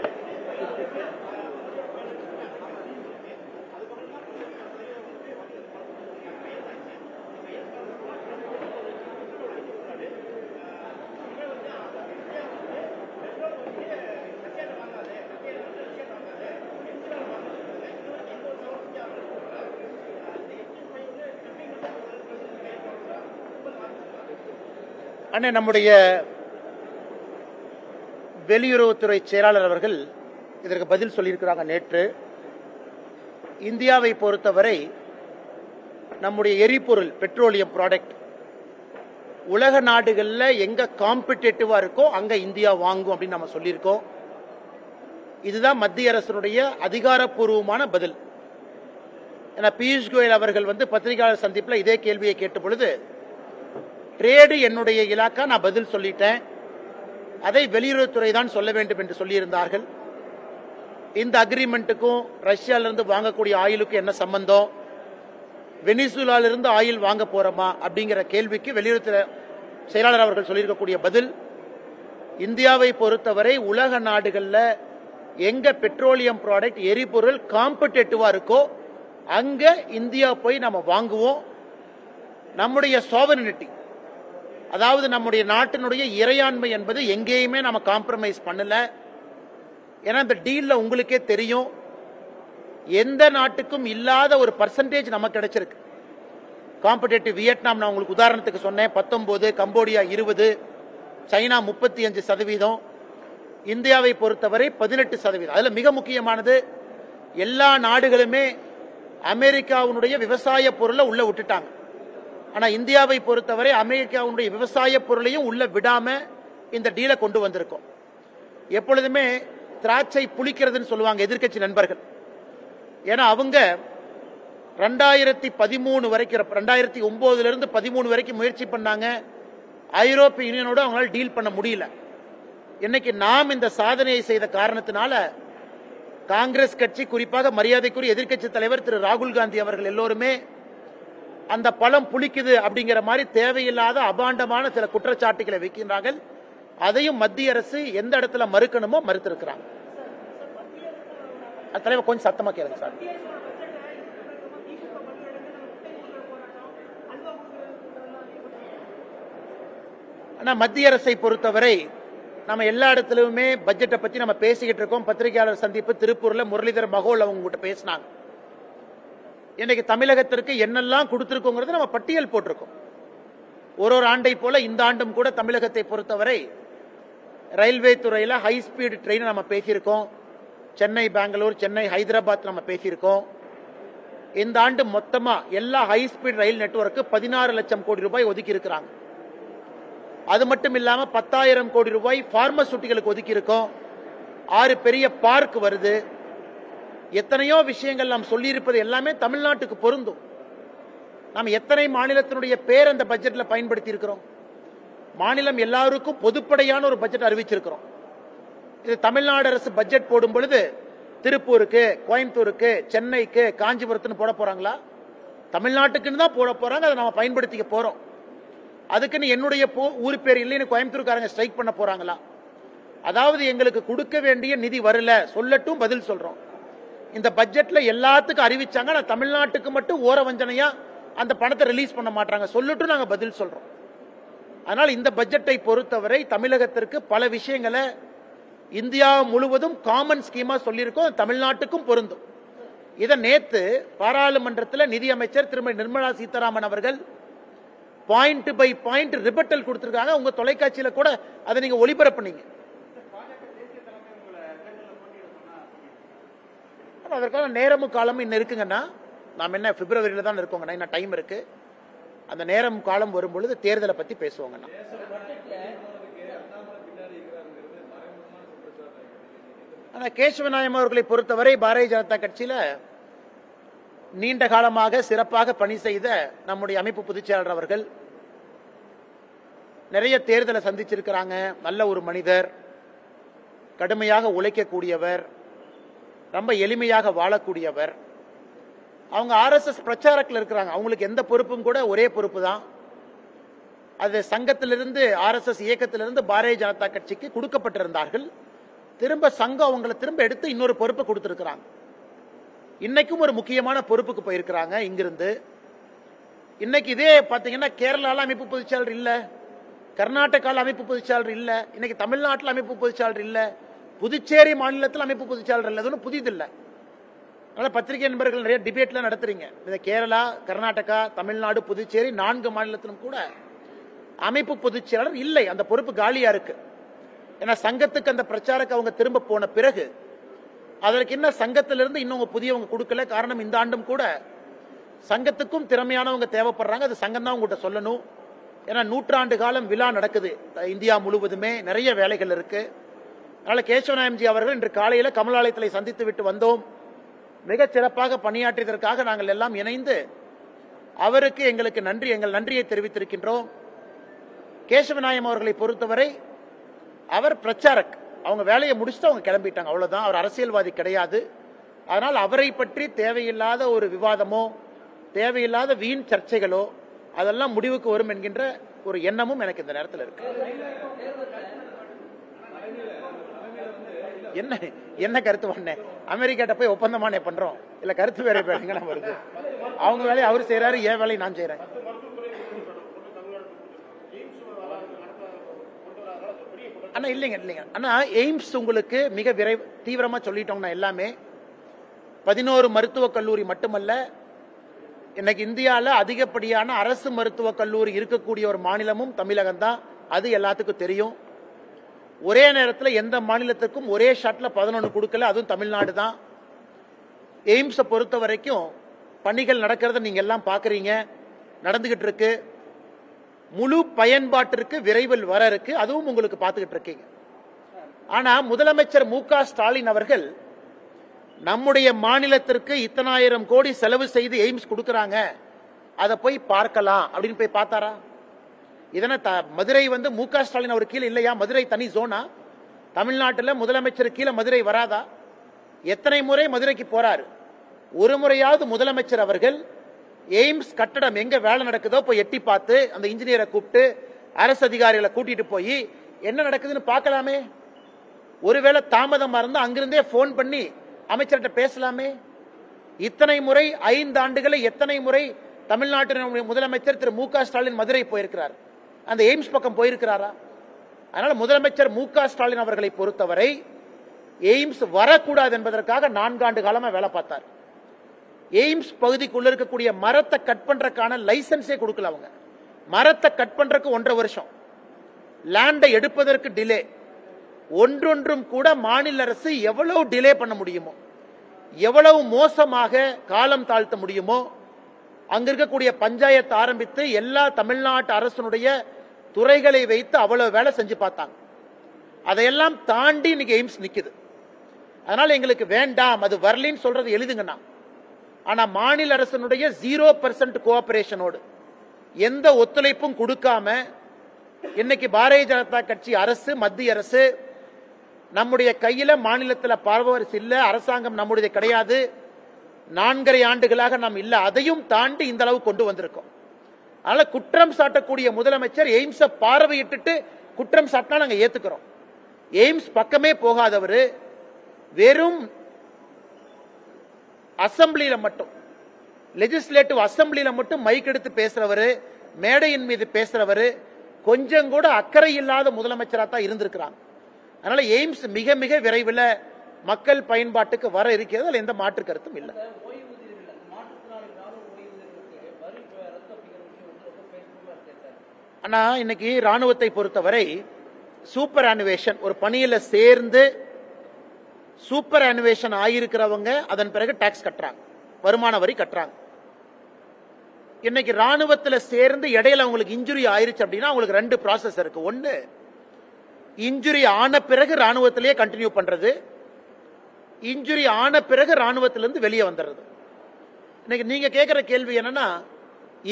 அண்ணே, நம்முடைய வெளியுறவுத்துறை செயலாளர் அவர்கள் இதற்கு பதில் சொல்லியிருக்கிறாங்க. நேற்று இந்தியாவை பொறுத்தவரை நம்முடைய எரிபொருள் பெட்ரோலியம் ப்ராடக்ட் உலக நாடுகளில் எங்க காம்படிட்டிவா இருக்கோ அங்க இந்தியா வாங்கும் அப்படின்னு நம்ம சொல்லியிருக்கோம். இதுதான் மத்திய அரசுடைய அதிகாரப்பூர்வமான பதில். ஏன்னா பியூஷ் கோயல் அவர்கள் பத்திரிகையாளர் சந்திப்பில் இதே கேள்வியை கேட்ட பொழுது, ட்ரேடு என்னுடைய இலாக்கா, நான் பதில் சொல்லிட்டேன், அதை வெளியுறவுத்துறை தான் சொல்ல வேண்டும் என்று சொல்லியிருந்தார்கள். இந்த அக்ரிமெண்ட்டுக்கும் ரஷ்யாவிலிருந்து வாங்கக்கூடிய ஆயிலுக்கும் என்ன சம்பந்தம், வெனிசுலாவிலிருந்து ஆயில் வாங்க போறோமா அப்படிங்கிற கேள்விக்கு வெளியுறவுத்துறை செயலாளர் அவர்கள் சொல்லியிருக்கக்கூடிய பதில், இந்தியாவை பொறுத்தவரை உலக நாடுகளில் எங்க பெட்ரோலியம் ப்ராடக்ட் எரிபொருள் காம்படிட்டிவா இருக்கோ அங்க இந்தியா போய் நம்ம வாங்குவோம். நம்முடைய சாவரினிட்டி, அதாவது நம்முடைய நாட்டினுடைய இறையாண்மை என்பது எங்கேயுமே நம்ம காம்ப்ரமைஸ் பண்ணல. ஏன்னா இந்த டீல்ல உங்களுக்கே தெரியும், எந்த நாட்டுக்கும் இல்லாத ஒரு பர்சன்டேஜ் நமக்கு கிடைச்சிருக்கு. காம்படிட்டிவ் வியட்நாம் நான் உங்களுக்கு உதாரணத்துக்கு சொன்னேன் 19, கம்போடியா 20, சைனா 35%, இந்தியாவை பொறுத்தவரை 18%. அதுல மிக முக்கியமானது, எல்லா நாடுகளுமே அமெரிக்காவுடைய விவசாய பொருளை உள்ள விட்டுட்டாங்க. ஆனா இந்தியாவை பொறுத்தவரை அமெரிக்காவுடைய விவசாய பொருளையும் உள்ள விடாம இந்த டீலை கொண்டு வந்திருக்கோம். எப்பொழுதுமே திராட்சை புளிக்கிறதுன்னு சொல்லுவாங்க எதிர்க்கட்சி நண்பர்கள். ஏன்னா அவங்க 2013 வரைக்கும் 2009 இருந்து 13 வரைக்கும் முயற்சி பண்ணாங்க. ஐரோப்பிய யூனியனோட அவங்களால டீல் பண்ண முடியல. இன்னைக்கு நாம் இந்த சாதனையை செய்த காரணத்தினால காங்கிரஸ் கட்சி, குறிப்பாக மரியாதைக்குரிய எதிர்க்கட்சி தலைவர் திரு ராகுல் காந்தி அவர்கள் எல்லோருமே அந்த பழம் புளிக்குது அப்படிங்கிற மாதிரி தேவையில்லாத அபாண்டமான சில குற்றச்சாட்டுகளை வைக்கின்றார்கள். அதையும் மத்திய அரசு எந்த இடத்துல மறுக்கணுமோ மறுத்திருக்கிறாங்க. தலைவர் கொஞ்சம் சத்தமா கேளுங்க சார். ஆனா மத்திய அரசை பொறுத்தவரை நம்ம எல்லா இடத்துலயுமே பட்ஜெட்டை பத்தி நம்ம பேசிக்கிட்டு இருக்கோம். பத்திரிகையாளர் சந்திப்பு திருப்பூர்ல முரளிதர் மகோல் அவங்க கிட்ட பேசினாங்க. இன்னைக்கு தமிழகத்திற்கு என்னெல்லாம் கொடுத்திருக்கோங்கிறது நம்ம பட்டியல் போட்டிருக்கோம். ஒரு ஆண்டை போல இந்த ஆண்டும் கூட தமிழகத்தை பொறுத்தவரை ரயில்வே துறையில ஹை ஸ்பீடு ட்ரெயின் நம்ம பேசியிருக்கோம். சென்னை பெங்களூர், சென்னை ஹைதராபாத் நம்ம பேசியிருக்கோம். இந்த ஆண்டு மொத்தமா எல்லா ஹை ஸ்பீட் ரயில் நெட்வொர்க்கு 16 லட்சம் கோடி ரூபாய் ஒதுக்கி இருக்கிறாங்க. அது மட்டும் இல்லாம 10,000 கோடி ரூபாய் பார்மசூட்டிகளுக்கு ஒதுக்கி இருக்கோம். 6 பெரிய பார்க் வருது. எத்தனையோ விஷயங்கள் நாம் சொல்லியிருப்பது எல்லாமே தமிழ்நாட்டுக்கு பொருந்தும். நாம் எத்தனை மாநிலத்தினுடைய பேர் அந்த பட்ஜெட்ல பயன்படுத்தி இருக்கிறோம். மாநிலம் எல்லாருக்கும் பொதுப்படையான ஒரு பட்ஜெட் அறிவிச்சிருக்கிறோம். இது தமிழ்நாடு அரசு பட்ஜெட் போடும் பொழுது திருப்பூருக்கு, கோயம்புத்தூருக்கு, சென்னைக்கு, காஞ்சிபுரத்துன்னு போட போறாங்களா? தமிழ்நாட்டுக்குன்னு தான் போட போறாங்க. அதை நாம பயன்படுத்திக்க போறோம். அதுக்குன்னு என்னுடைய ஊர் பேர் இல்லைன்னு கோயம்புத்தூர்காரங்க ஸ்ட்ரைக் பண்ண போறாங்களா? அதாவது எங்களுக்கு கொடுக்க வேண்டிய நிதி வரல, சொல்லட்டும், பதில் சொல்றோம். இந்த பட்ஜெட்ல எல்லாத்துக்கும் அறிவிச்சாங்க. நான் தமிழ்நாட்டுக்கு மட்டும் ஓர வஞ்சனையா அந்த பணத்தை ரிலீஸ் பண்ண மாட்டாங்க, சொல்லட்டும், நாங்க பதில் சொல்றோம். அதனால் இந்த பட்ஜெட்டை பொறுத்தவரை தமிழகத்திற்கு பல விஷயங்களை இந்தியா முழுவதும் காமன் ஸ்கீமா சொல்லியிருக்கோம். தமிழ்நாட்டுக்கும் பொருந்தும். இதை நேத்து பாராளுமன்றத்தில் நிதியமைச்சர் திருமதி நிர்மலா சீதாராமன் அவர்கள் பாயிண்ட் பை பாயிண்ட் ரிபட்டல் கொடுத்திருக்காங்க. உங்க தொலைக்காட்சியில கூட அதை நீங்க ஒளிபரப்புனீங்க. அதற்கான நேரமும் காலமும் இன்னும் இருக்குங்கன்னா, நாம் என்ன பிப்ரவரியில தான் இருக்கோங்கண்ணா, இன்னும் டைம் இருக்கு. அந்த நேரம் காலம் வரும்பொழுது தேர்தலை பத்தி பேசுவாங்கண்ணா. ஆனா கேசவநாயம் அவர்களை பொறுத்தவரை பாரதிய ஜனதா கட்சியில நீண்ட காலமாக சிறப்பாக பணி செய்த நம்முடைய அமைப்பு பொதுச்செயலாளர் அவர்கள் நிறைய தேர்தலை சந்திச்சிருக்கிறாங்க. நல்ல ஒரு மனிதர், கடுமையாக உழைக்கக்கூடியவர், ரொம்ப எளிமையாக வாழக்கூடியவர். அவங்க RSS பிரச்சாரத்தில் இருக்கிறாங்க. அவங்களுக்கு எந்த பொறுப்பும் கூட ஒரே பொறுப்பு தான். அது சங்கத்திலிருந்து, RSS இயக்கத்திலிருந்து பாரதிய ஜனதா கட்சிக்கு கொடுக்கப்பட்டிருந்தார்கள். திரும்ப சங்கம் அவங்களை திரும்ப எடுத்து இன்னொரு பொறுப்பை கொடுத்திருக்கிறாங்க. இன்னைக்கும் ஒரு முக்கியமான பொறுப்புக்கு போயிருக்கிறாங்க இங்கிருந்து. இன்னைக்கு இதே பாத்தீங்கன்னா கேரளால அமைப்பு பொதுச்செயலாளர் இல்ல, கர்நாடகாவில் அமைப்பு பொதுச்செயலாளர் இல்ல, இன்னைக்கு தமிழ்நாட்டில் அமைப்பு பொதுச்செயலாளர் இல்ல, புதுச்சேரி மாநிலத்தில் அமைப்பு பொதுச்செயலாளர் இல்ல. அது ஒன்றும் புதிதில்லை. அதனால பத்திரிகை நண்பர்கள் நிறைய டிபேட்ல நடத்துறீங்க. இந்த கேரளா, கர்நாடகா, தமிழ்நாடு, புதுச்சேரி 4 மாநிலத்திலும் கூட அமைப்பு பொதுச்செயலாளர் இல்லை. அந்த பொறுப்பு காலியா இருக்கு. ஏன்னா சங்கத்துக்கு அந்த பிரச்சாரக்கு அவங்க திரும்ப போன பிறகு அதற்கு என்ன சங்கத்திலிருந்து இன்னும் புதியவங்க கொடுக்கல. காரணம், இந்த ஆண்டும் கூட சங்கத்துக்கும் திறமையானவங்க தேவைப்படுறாங்க. அது சங்கம் தான் உங்ககிட்ட சொல்லணும். ஏன்னா 100 ஆண்டு காலம் விழா நடக்குது இந்தியா முழுவதுமே, நிறைய வேலைகள் இருக்கு. அதனால கேசவநாயம்ஜி அவர்கள் இன்று காலையில கமலாலயத்தில் சந்தித்து விட்டு வந்தோம். மிகச் சிறப்பாக பணியாற்றியதற்காக நாங்கள் எல்லாம் இணைந்து அவருக்கு எங்கள் நன்றியை தெரிவித்திருக்கின்றோம். கேசவநாயம் அவர்களை பொறுத்தவரை அவர் பிரச்சாரக், அவங்க வேலையை முடிச்சுட்டு அவங்க கிளம்பிட்டாங்க, அவ்வளவுதான். அவர் அரசியல்வாதி கிடையாது. அதனால் அவரை பற்றி தேவையில்லாத ஒரு விவாதமோ தேவையில்லாத வீண் சர்ச்சைகளோ அதெல்லாம் முடிவுக்கு வரும் என்கின்ற ஒரு எண்ணமும் எனக்கு இந்த நேரத்தில் இருக்கு. என்ன கருத்து பண்ண அமெரிக்காட்ட போய் ஒப்பந்தமானே பண்றோம் இல்ல, கருத்து வேற வருது. அவங்க வேலையை அவர் செய்யறாரு, என் வேலையை நான் செய்யறேன். ஆனா இல்லைங்க ஆனா எய்ம்ஸ் உங்களுக்கு மிக தீவிரமா சொல்லிட்டோம்னா எல்லாமே 11 மருத்துவக் கல்லூரி மட்டுமல்ல, இன்னைக்கு இந்தியாவில் அதிகப்படியான அரசு மருத்துவக் கல்லூரி இருக்கக்கூடிய ஒரு மாநிலமும் தமிழகம் தான். அது எல்லாத்துக்கும் தெரியும். ஒரே நேரத்தில் எந்த மாநிலத்துக்கும் ஒரே ஷாட்ல 11 கொடுக்கல, அதுவும் தமிழ்நாடு தான். எய்ம்ஸை பொறுத்த வரைக்கும் பணிகள் நடக்கிறத நீங்க எல்லாம் பாக்குறீங்க, நடந்துகிட்டு இருக்கு. முழு பயன்பாட்டிற்கு விரைவில் வர இருக்கு, அதுவும் உங்களுக்கு பார்த்துக்கிட்டு இருக்கீங்க. ஆனா முதலமைச்சர் மு.க. ஸ்டாலின் அவர்கள் நம்முடைய மாநிலத்திற்கு இத்தனாயிரம் கோடி செலவு செய்து எய்ம்ஸ் கொடுக்கறாங்க, அதை போய் பார்க்கலாம் அப்படின்னு போய் பார்த்தாரா? இதனை மதுரை வந்து மு க ஸ்டாலின் அவர் கீழே இல்லையா? மதுரை தனி ஜோனா? தமிழ்நாட்டில் முதலமைச்சர் கீழே மதுரை வராதா? எத்தனை முறை மதுரைக்கு போறாரு? ஒரு முறையாவது முதலமைச்சர் அவர்கள் எய்ம்ஸ் கட்டடம் எங்க வேலை நடக்குதோ போய் எட்டி பார்த்து அந்த இன்ஜினியரை கூப்பிட்டு அரசு அதிகாரிகளை கூட்டிட்டு போய் என்ன நடக்குதுன்னு பார்க்கலாமே? ஒருவேளை தாமதமா இருந்தா அங்கிருந்தே போன் பண்ணி அமைச்சர்கிட்ட பேசலாமே? இத்தனை முறை 5 ஆண்டுகளை எத்தனை முறை தமிழ்நாட்டின் முதலமைச்சர் திரு மு க ஸ்டாலின் மதுரை போயிருக்கிறார்? அந்த எய்ம்ஸ் பக்கம் போயிருக்கிறாரா? அதனால முதலமைச்சர் மு க ஸ்டாலின் அவர்களை பொறுத்தவரை எய்ம்ஸ் வரக்கூடாது என்பதற்காக 4 ஆண்டு காலமா வேலை பார்த்தார். எய்ம்ஸ் பகுதிக்குள்ள இருக்கக்கூடிய மரத்தை கட் பண்றதுக்கான லைசன்ஸே கொடுக்கல அவங்க. மரத்தை கட் பண்றதுக்கு 1.5 வருஷம், லேண்டை எடுப்பதற்கு டிலே. ஒன்றொன்றும் கூட மாநில அரசு எவ்வளவு டிலே பண்ண முடியுமோ, எவ்வளவு மோசமாக காலம் தாழ்த்த முடியுமோ, அங்க இருக்கக்கூடிய பஞ்சாயத்து ஆரம்பித்து எல்லா தமிழ்நாட்டு அரசனுடைய துறைகளை வைத்து அவ்வளவு வேலை செஞ்சு பார்த்தாங்க. அதையெல்லாம் தாண்டி இன்னைக்கு எய்ம்ஸ் நிக்குது. அதனால எங்களுக்கு வேண்டாம், அது வரலின்னு சொல்றது எழுதுங்கண்ணா. ஆனா மாநில அரசனுடைய 0% கோஆபரேஷனோடு எந்த ஒத்துழைப்பும் கொடுக்காம இன்னைக்கு பாரதிய ஜனதா கட்சி அரசு, மத்திய அரசு நம்முடைய கையில மாநிலத்தில் பவர்ஸ் இல்ல, அரசாங்கம் நம்முடைய கிடையாது, 4.5 ஆண்டுகளாக நாம் இல்ல, அதையும் தாண்டி இந்த அளவு கொண்டு வந்திருக்கோம். அதனால குற்றம் சாட்டக்கூடிய முதலமைச்சர் எய்ம்ஸ பார்வையிட்டு குற்றம் சாட்டினா நாங்க ஏத்துக்கிறோம். எய்ம்ஸ் பக்கமே போகாதவர் வெறும் அசம்பிளியில மட்டும், லெஜிஸ்லேட்டிவ் அசம்பிளியில மட்டும் மைக் எடுத்து பேசுறவரு, மேடையின் மீது பேசுறவரு, கொஞ்சம் கூட அக்கறை இல்லாத முதலமைச்சராக தான் இருந்திருக்கிறாங்க. அதனால எய்ம்ஸ் மிக மிக விரைவில் மக்கள் பயன்பாட்டுக்கு வர இருக்கிறது, அதில் எந்த மாற்று கருத்தும் இல்லை. ஆனா இன்னைக்கு ராணுவத்தை பொறுத்தவரை சூப்பர் அனுவேஷன், ஒரு பணியில சேர்ந்து சூப்பர் அனுவேஷன் ஆகியிருக்கிறவங்க அதன் பிறகு டாக்ஸ் கட்டுறாங்க, வருமான வரி கட்டுறாங்க. இன்னைக்கு ராணுவத்தில் சேர்ந்து இடையில அவங்களுக்கு இன்ஜுரி ஆயிருச்சு அப்படின்னா அவங்களுக்கு 2 ப்ராசஸ் இருக்கு. ஒன்னு, இன்ஜுரி ஆன பிறகு ராணுவத்திலேயே கண்டினியூ பண்றது, இன்ஜுரி ஆன பிறகு ராணுவத்திலிருந்து வெளியே வந்துடுறது. இன்னைக்கு நீங்க கேட்கிற கேள்வி என்னன்னா,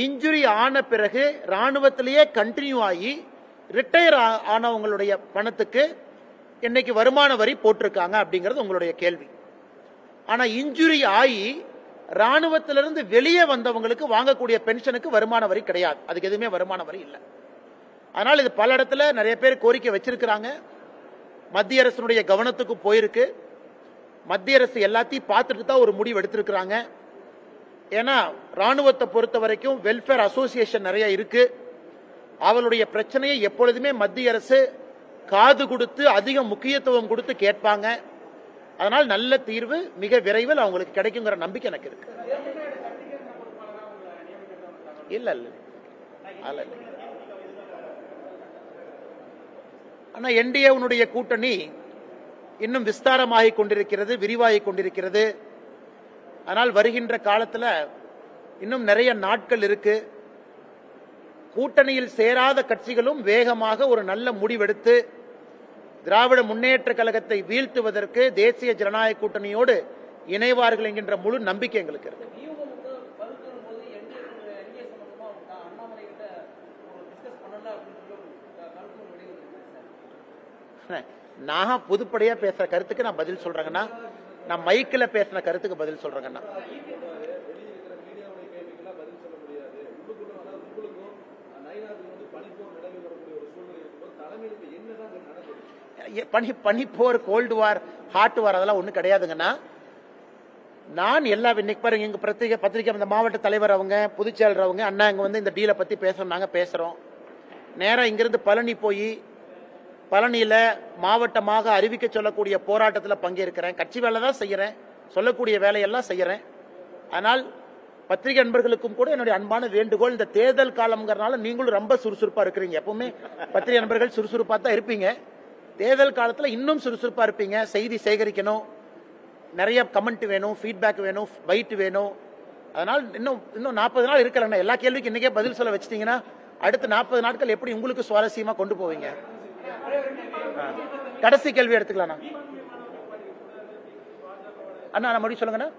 இன்ஜுரி ஆன பிறகு ராணுவத்திலேயே கண்டினியூ ஆகி ரிட்டையர் ஆனவங்களுடைய பணத்துக்கு இன்னைக்கு வருமான வரி போட்டிருக்காங்க அப்படிங்கிறது உங்களுடைய கேள்வி. ஆனா இன்ஜுரி ஆகி ராணுவத்திலிருந்து வெளியே வந்தவங்களுக்கு வாங்கக்கூடிய பென்ஷனுக்கு வருமான வரி கிடையாது, அதுக்கு எதுவுமே வருமான வரி இல்லை. அதனால இது பல இடத்துல நிறைய பேர் கோரிக்கை வச்சிருக்கிறாங்க, மத்திய அரசுடைய கவனத்துக்கு போயிருக்கு. மத்திய அரசு எல்லாத்தையும் பார்த்துட்டு தான் ஒரு முடிவு எடுத்திருக்கிறாங்க. ஏன்னா ராணுவத்தை பொறுத்த வரைக்கும் வெல்ஃபேர் அசோசியேஷன் நிறைய இருக்கு, அவளுடைய பிரச்சனையை எப்பொழுதுமே மத்திய அரசு காது கொடுத்து அதிக முக்கியத்துவம் கொடுத்து கேட்பாங்க. அதனால் நல்ல தீர்வு மிக விரைவில் அவங்களுக்கு கிடைக்குங்கிற நம்பிக்கை எனக்கு இருக்கு. இல்ல இல்ல ஆனா என்டிஏவுடைய கூட்டணி இன்னும் விஸ்தாரமாகிக் கொண்டிருக்கிறது, விரிவாகிக் கொண்டிருக்கிறது. ஆனால் வருகின்ற காலத்தில் இன்னும் நிறைய நாட்கள் இருக்கு. கூட்டணியில் சேராத கட்சிகளும் வேகமாக ஒரு நல்ல முடிவெடுத்து திராவிட முன்னேற்ற கழகத்தை வீழ்த்துவதற்கு தேசிய ஜனநாயக கூட்டணியோடு இணைவார்கள் என்கின்ற முழு நம்பிக்கை எங்களுக்கு இருக்கு. நான் பொதுப்படையா பேசுற கருத்துக்கு நான் பதில் சொல்றேங்கன்னா, நான் மைக்கில் பேசின கருத்துக்கு பதில் சொல்றேங்கன்னா, பனிப்போர், கோல்டு வார், ஹாட் வார் அதெல்லாம் ஒன்றும் கிடையாதுங்கன்னா. நான் எல்லா இன்னைக்கு பாருங்க, எங்க பத்திரிகை இந்த மாவட்ட தலைவர் அவங்க, பொதுச்செயலர் அவங்க, அண்ணா இங்க வந்து இந்த டீலை பத்தி பேசுறோம், நாங்க பேசுறோம். நேரம் இங்கிருந்து பழனி போய் பழனியில மாவட்டமாக அறிவிக்க சொல்லக்கூடிய போராட்டத்தில் பங்கேற்கிறேன். கட்சி வேலை தான் செய்யறேன், சொல்லக்கூடிய வேலையெல்லாம் செய்யறேன். ஆனால் பத்திரிகை நண்பர்களுக்கும் கூட என்னுடைய அன்பான வேண்டுகோள், இந்த தேர்தல் காலம்ங்கிறதுனால நீங்களும் ரொம்ப சுறுசுறுப்பா இருக்கிறீங்க. எப்பவுமே பத்திரிகை நண்பர்கள் சுறுசுறுப்பா தான் இருப்பீங்க. தேர்தல் காலத்தில் இன்னும் சுறுசுறுப்பா இருப்பீங்க. செய்தி சேகரிக்கணும், நிறைய கமெண்ட் வேணும், ஃபீட்பேக் வேணும், பைட் வேணும். அதனால் இன்னும் 40 நாள் இருக்கிறேன். எல்லா கேள்விக்கும் இன்னைக்கே பதில் சொல்ல வச்சிட்டீங்கன்னா அடுத்த 40 நாட்கள் எப்படி உங்களுக்கு சுவாரஸ்யமா கொண்டு போவீங்க? கடைசி கேள்வி எடுத்துக்கலாம். அண்ணா நான் மறுபடியும் சொல்லுங்கண்ணா.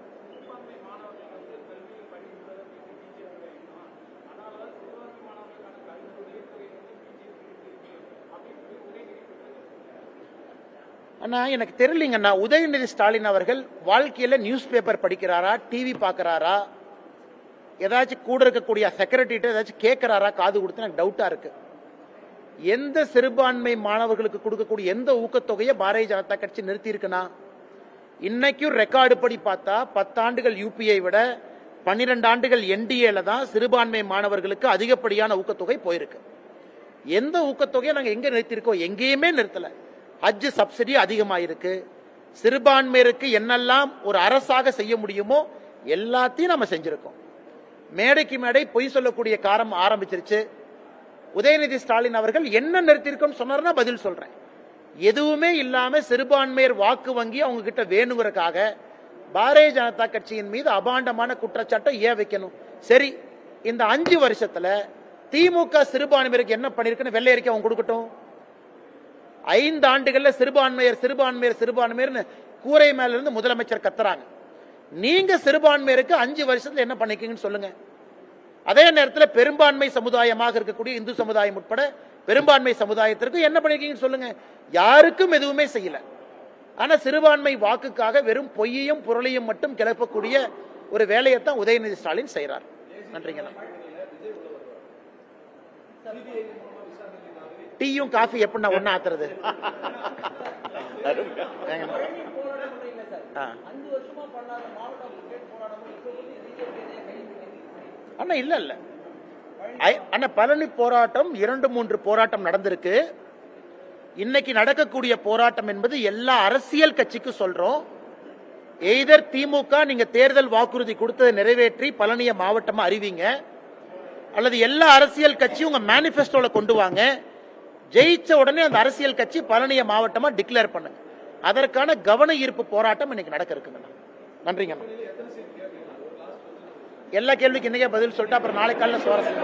அண்ணா எனக்கு தெரியலீங்கண்ணா, உதயநிதி ஸ்டாலின் அவர்கள் வாழ்க்கையில நியூஸ் பேப்பர் படிக்கிறாரா, டிவி பாக்குறாரா, ஏதாச்சும் கூட இருக்கக்கூடிய செக்ரட்டரிட்ட ஏதாச்சும் கேட்கிறாரா காது கொடுத்து எனக்கு டவுட்டா இருக்கு. எந்த சிறுபான்மை மாணவர்களுக்கு கொடுக்கக்கூடிய எந்த ஊக்கத்தொகையை பாரதிய ஜனதா கட்சி நிறுத்தி இருக்குன்னா, இன்னைக்கும் ரெக்கார்டு படி பார்த்தா 10 ஆண்டுகள் யூபிஐ விட 12 ஆண்டுகள் என்டிஏல தான் சிறுபான்மை மாணவர்களுக்கு அதிகப்படியான ஊக்கத்தொகை போயிருக்கு. எந்த ஊக்கத்தொகையை நாங்க எங்க நிறுத்திருக்கோம்? எங்கேயுமே நிறுத்தல. ஹஜ் சப்சிடி அதிகமாயிருக்கு. சிறுபான்மையருக்கு என்னெல்லாம் ஒரு அரசாக செய்ய முடியுமோ எல்லாத்தையும் நம்ம செஞ்சிருக்கோம். மேடைக்கு மேடை பொய் சொல்லக்கூடிய காரம் ஆரம்பிச்சிருச்சு. உதயநிதி ஸ்டாலின் அவர்கள் என்ன நிறுத்திருக்கோம் சொன்னார்னா பதில் சொல்றேன். எதுவுமே இல்லாம சிறுபான்மையர் வாக்கு வங்கி அவங்க கிட்ட வேணுங்கிறதுக்காக பாரதிய ஜனதா கட்சியின் மீது அபாண்டமான குற்றச்சாட்டை ஏன் வைக்கணும்? சரி, இந்த 5 வருஷத்துல திமுக சிறுபான்மையருக்கு என்ன பண்ணிருக்குன்னு வெள்ளை அறிக்கை அவங்க கொடுக்கட்டும். 5 ஆண்டுகள்ல சிறுபான்மையர் சிறுபான்மையர் சிறுபான்மையர்னு கூரை மேல இருந்து முதலமைச்சர் கத்துறாங்க. நீங்க சிறுபான்மையருக்கு 5 வருஷத்துல என்ன பண்ணிருக்கீங்கன்னு சொல்லுங்க. அதே நேரத்தில் பெரும்பான்மை சமுதாயமாக இருக்கக்கூடிய இந்து சமுதாயம் உட்பட பெரும்பான்மை சமுதாயத்திற்கு என்ன பண்ணிருக்கீங்கன்னு சொல்லுங்க. யாருக்கும் எதுவுமே செய்யல. ஆனா சிறுபான்மை வாக்குக்காக வெறும் பொய்யையும் புரளையும் மட்டும் கிளப்பக்கூடிய ஒரு வேலையை தான் உதயநிதி ஸ்டாலின் செய்யறார். நன்றிங்க. டீயும் காஃபி எப்படின்னா ஒன்னா ஆத்துறது? அண்ணா இல்ல இல்ல அண்ணா, பழனி போராட்டம் 2-3 போராட்டம் நடந்திருக்கு. இன்னைக்கு நடக்கக்கூடிய போராட்டம் என்பது எல்லா அரசியல் கட்சிக்கும் சொல்றோம். எய்தர் திமுக நீங்க தேர்தல் வாக்குறுதி கொடுத்ததை நிறைவேற்றி பழனிய மாவட்டமா அறிவிங்க, அல்லது எல்லா அரசியல் கட்சியும் உங்க மேனிபெஸ்டோல கொண்டு வாங்க. ஜெயிச்ச உடனே அந்த அரசியல் கட்சி பழனிய மாவட்டமா டிக்ளேர் பண்ணுங்க. அதற்கான கவன ஈர்ப்பு போராட்டம் இன்னைக்கு நடக்க இருக்குங்க. நன்றிங்க. எல்லா கேள்விக்கு இன்னைக்கே பதில் சொல்லிட்டு அப்புறம் நாளை காலையில் சுவாரஸ்யம்.